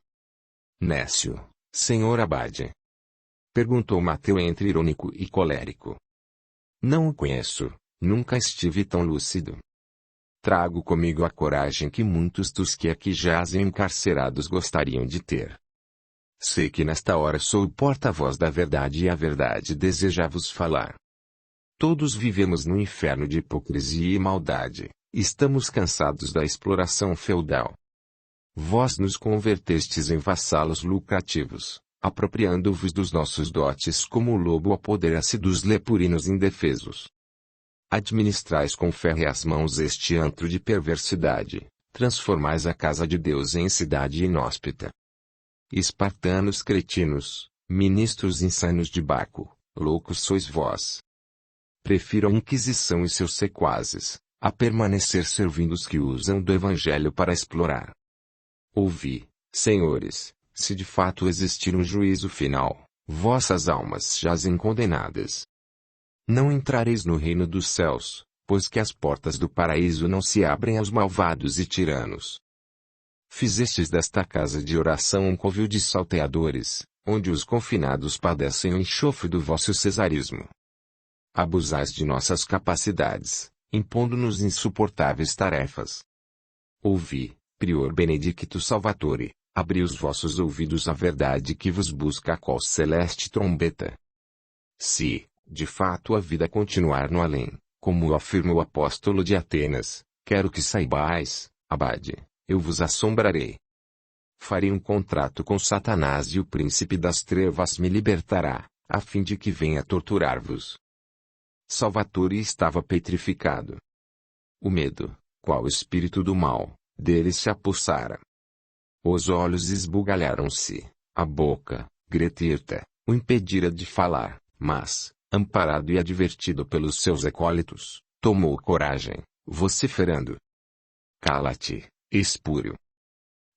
Nécio, senhor abade. Perguntou Mateu entre irônico e colérico. Não o conheço, nunca estive tão lúcido. Trago comigo a coragem que muitos dos que aqui jazem encarcerados gostariam de ter. Sei que nesta hora sou o porta-voz da verdade e a verdade deseja vos falar. Todos vivemos no inferno de hipocrisia e maldade, estamos cansados da exploração feudal. Vós nos convertestes em vassalos lucrativos, apropriando-vos dos nossos dotes como o lobo apodera-se dos lepurinos indefesos. Administrais com férreas mãos este antro de perversidade, transformais a casa de Deus em cidade inóspita. Espartanos cretinos, ministros insanos de Baco, loucos sois vós. Prefiro a Inquisição e seus sequazes, a permanecer servindo os que usam do Evangelho para explorar. Ouvi, senhores, se de fato existir um juízo final, vossas almas jazem condenadas. Não entrareis no reino dos céus, pois que as portas do paraíso não se abrem aos malvados e tiranos. Fizestes desta casa de oração um covil de salteadores, onde os confinados padecem o enxofre do vosso cesarismo. Abusais de nossas capacidades, impondo-nos insuportáveis tarefas. Ouvi, prior Benedicto Salvatore, abri os vossos ouvidos à verdade que vos busca a qual celeste trombeta. Se, de fato a vida continuar no além, como afirma o apóstolo de Atenas, quero que saibais, abade, eu vos assombrarei. Farei um contrato com Satanás e o príncipe das trevas me libertará, a fim de que venha torturar-vos. Salvatore estava petrificado. O medo, qual espírito do mal, dele se apossara. Os olhos esbugalharam-se, a boca, gretirta, o impedira de falar, mas, amparado e advertido pelos seus acólitos, tomou coragem, vociferando. Cala-te, espúrio.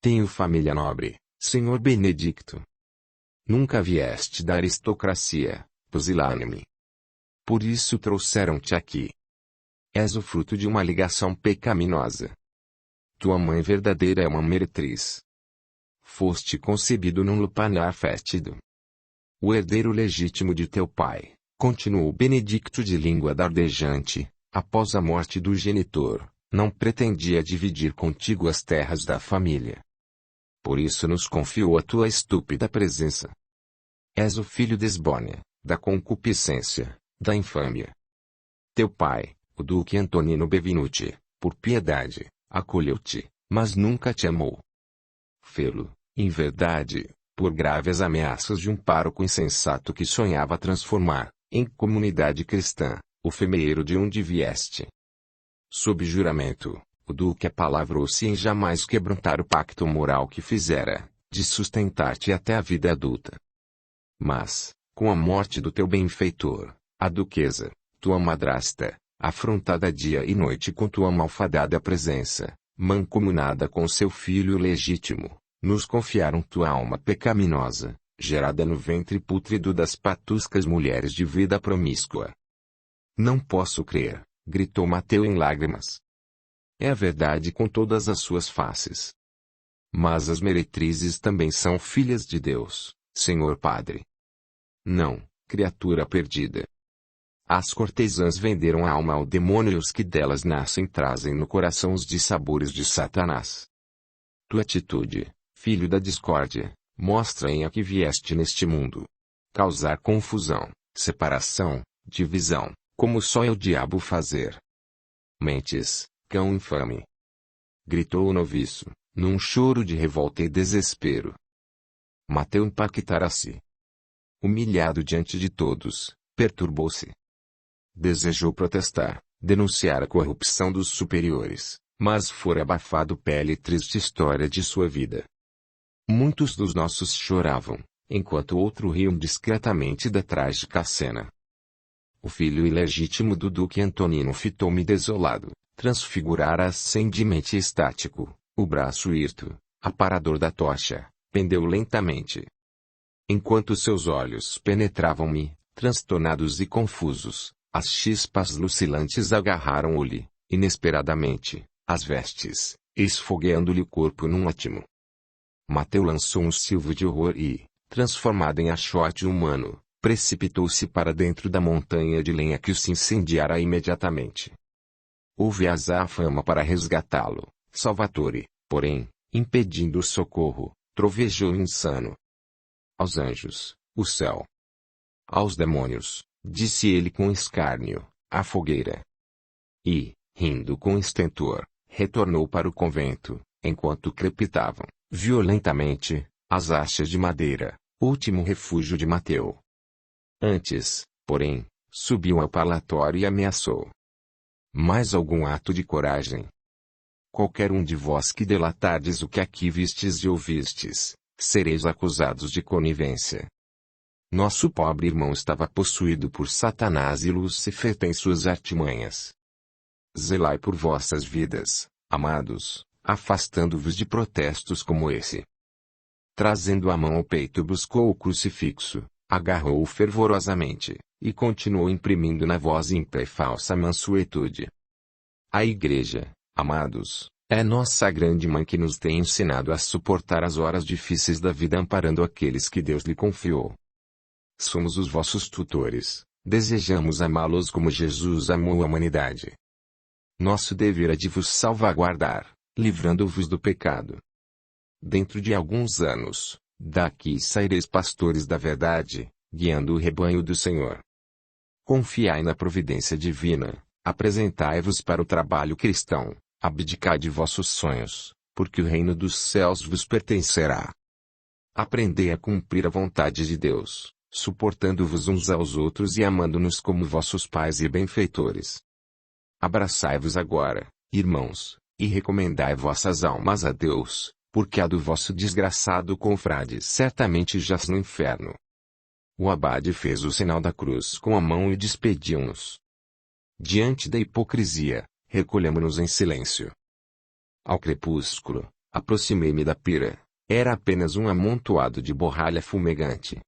Tenho família nobre, senhor Benedicto. Nunca vieste da aristocracia, pusilânime. Por isso trouxeram-te aqui. És o fruto de uma ligação pecaminosa. Tua mãe verdadeira é uma meretriz. Foste concebido num lupanar fétido. O herdeiro legítimo de teu pai, continuou Benedicto de língua dardejante, após a morte do genitor, não pretendia dividir contigo as terras da família. Por isso nos confiou a tua estúpida presença. És o filho desbônia, da concupiscência, da infâmia. Teu pai, o duque Antonino Bevinucci, por piedade, acolheu-te, mas nunca te amou. Fê-lo, em verdade, por graves ameaças de um pároco insensato que sonhava transformar, em comunidade cristã, o femeeiro de onde vieste. Sob juramento, o duque apalavrou-se em jamais quebrantar o pacto moral que fizera, de sustentar-te até a vida adulta. Mas, com a morte do teu benfeitor, a duquesa, tua madrasta, afrontada dia e noite com tua malfadada presença, mancomunada com seu filho legítimo, nos confiaram tua alma pecaminosa, gerada no ventre pútrido das patuscas mulheres de vida promíscua. Não posso crer, gritou Mateu em lágrimas. É a verdade com todas as suas faces. Mas as meretrizes também são filhas de Deus, senhor padre. Não, criatura perdida. As cortesãs venderam a alma ao demônio e os que delas nascem trazem no coração os dissabores de Satanás. Tua atitude, filho da discórdia, mostra em a que vieste neste mundo. Causar confusão, separação, divisão, como só é o diabo fazer. Mentes, cão infame! Gritou o noviço, num choro de revolta e desespero. Mateu impactara-se. Humilhado diante de todos, perturbou-se. Desejou protestar, denunciar a corrupção dos superiores, mas fora abafado pela triste história de sua vida. Muitos dos nossos choravam, enquanto outros riam discretamente da trágica cena. O filho ilegítimo do duque Antonino fitou-me desolado, transfigurara-ascendemente estático, o braço hirto, aparador da tocha, pendeu lentamente. Enquanto seus olhos penetravam-me, transtornados e confusos, as chispas lucilantes agarraram-lhe, inesperadamente, as vestes, esfogueando-lhe o corpo num átimo. Mateu lançou um silvo de horror e, transformado em achote humano, precipitou-se para dentro da montanha de lenha que se incendiara imediatamente. Houve azáfama para resgatá-lo, Salvatore, porém, impedindo o socorro, trovejou insano. Aos anjos, o céu. Aos demônios, disse ele com escárnio, a fogueira. E, rindo com estentor, retornou para o convento, enquanto crepitavam, violentamente, as achas de madeira, último refúgio de Mateu. Antes, porém, subiu ao parlatório e ameaçou. Mais algum ato de coragem? Qualquer um de vós que delatardes o que aqui vistes e ouvistes, sereis acusados de conivência. Nosso pobre irmão estava possuído por Satanás e Lúcifer tem suas artimanhas. Zelai por vossas vidas, amados, afastando-vos de protestos como esse. Trazendo a mão ao peito buscou o crucifixo, agarrou-o fervorosamente, e continuou imprimindo na voz ímpia e falsa mansuetude. A Igreja, amados, é nossa grande mãe que nos tem ensinado a suportar as horas difíceis da vida amparando aqueles que Deus lhe confiou. Somos os vossos tutores, desejamos amá-los como Jesus amou a humanidade. Nosso dever é de vos salvaguardar, livrando-vos do pecado. Dentro de alguns anos, daqui saireis pastores da verdade, guiando o rebanho do Senhor. Confiai na providência divina, apresentai-vos para o trabalho cristão, abdicai de vossos sonhos, porque o reino dos céus vos pertencerá. Aprendei a cumprir a vontade de Deus, suportando-vos uns aos outros e amando-nos como vossos pais e benfeitores. Abraçai-vos agora, irmãos, e recomendai vossas almas a Deus, porque a do vosso desgraçado confrade certamente jaz no inferno. O abade fez o sinal da cruz com a mão e despediu-nos. Diante da hipocrisia, recolhemo-nos em silêncio. Ao crepúsculo, aproximei-me da pira. Era apenas um amontoado de borralha fumegante.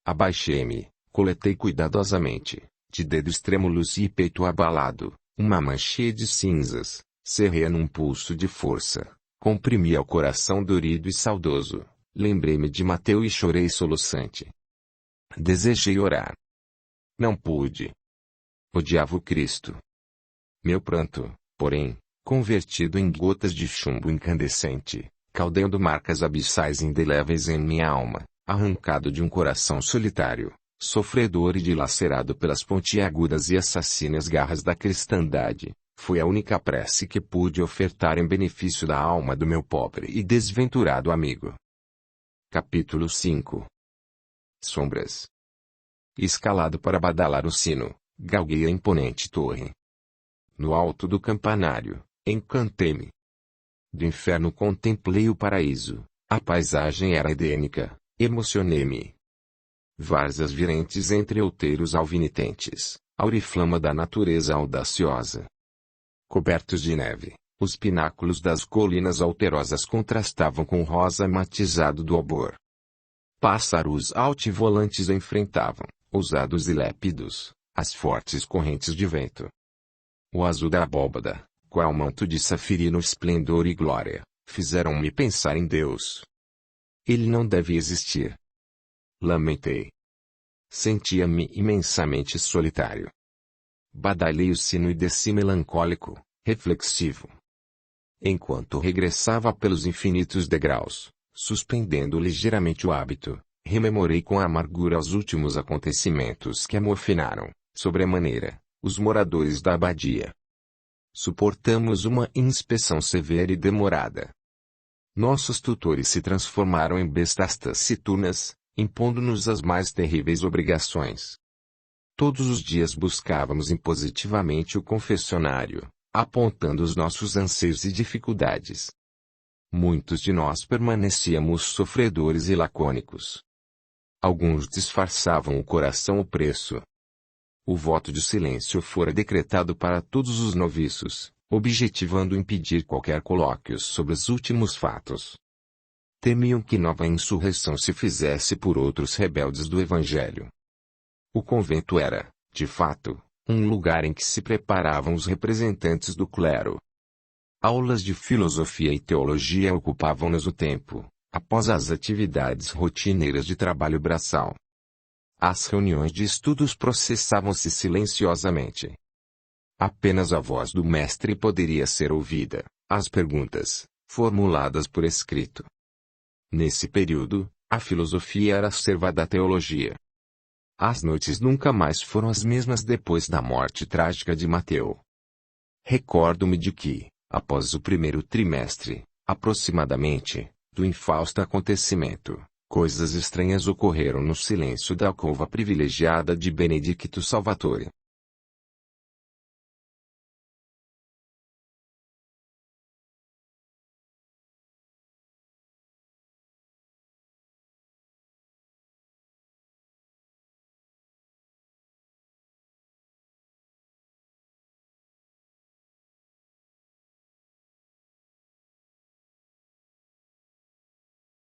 Abaixei-me, coletei cuidadosamente, de dedos trêmulos e peito abalado, uma mancha de cinzas, cerrei-a num pulso de força, comprimi ao coração dorido e saudoso, lembrei-me de Mateu e chorei soluçante. Desejei orar. Não pude. Odiava o Cristo. Meu pranto, porém, convertido em gotas de chumbo incandescente, caldeando marcas abissais indeléveis em minha alma, arrancado de um coração solitário, sofredor e dilacerado pelas pontiagudas e assassinas garras da cristandade, foi a única prece que pude ofertar em benefício da alma do meu pobre e desventurado amigo. Capítulo 5. Sombras. Escalado para badalar o sino, galguei a imponente torre. No alto do campanário, encantei-me. Do inferno contemplei o paraíso, a paisagem era edênica, emocionei-me. Várzeas virentes entre outeiros alvinitentes, auriflama da natureza audaciosa. Cobertos de neve, os pináculos das colinas alterosas contrastavam com o rosa matizado do albor. Pássaros altivolantes enfrentavam, ousados e lépidos, as fortes correntes de vento. O azul da abóbada, qual manto de safirino esplendor e glória, fizeram-me pensar em Deus. Ele não deve existir. Lamentei. Sentia-me imensamente solitário. Badalei o sino e desci melancólico, reflexivo. Enquanto regressava pelos infinitos degraus, suspendendo ligeiramente o hábito, rememorei com amargura os últimos acontecimentos que amofinaram, sobremaneira, os moradores da abadia. Suportamos uma inspeção severa e demorada. Nossos tutores se transformaram em bestas taciturnas, impondo-nos as mais terríveis obrigações. Todos os dias buscávamos impositivamente o confessionário, apontando os nossos anseios e dificuldades. Muitos de nós permanecíamos sofredores e lacônicos. Alguns disfarçavam o coração opresso. O voto de silêncio fora decretado para todos os noviços, objetivando impedir qualquer colóquio sobre os últimos fatos. Temiam que nova insurreição se fizesse por outros rebeldes do Evangelho. O convento era, de fato, um lugar em que se preparavam os representantes do clero. Aulas de filosofia e teologia ocupavam-nos o tempo, após as atividades rotineiras de trabalho braçal. As reuniões de estudos processavam-se silenciosamente. Apenas a voz do mestre poderia ser ouvida, as perguntas, formuladas por escrito. Nesse período, a filosofia era a serva da teologia. As noites nunca mais foram as mesmas depois da morte trágica de Mateu. Recordo-me de que, após o primeiro trimestre, aproximadamente, do infausto acontecimento, coisas estranhas ocorreram no silêncio da alcova privilegiada de Benedicto Salvatore.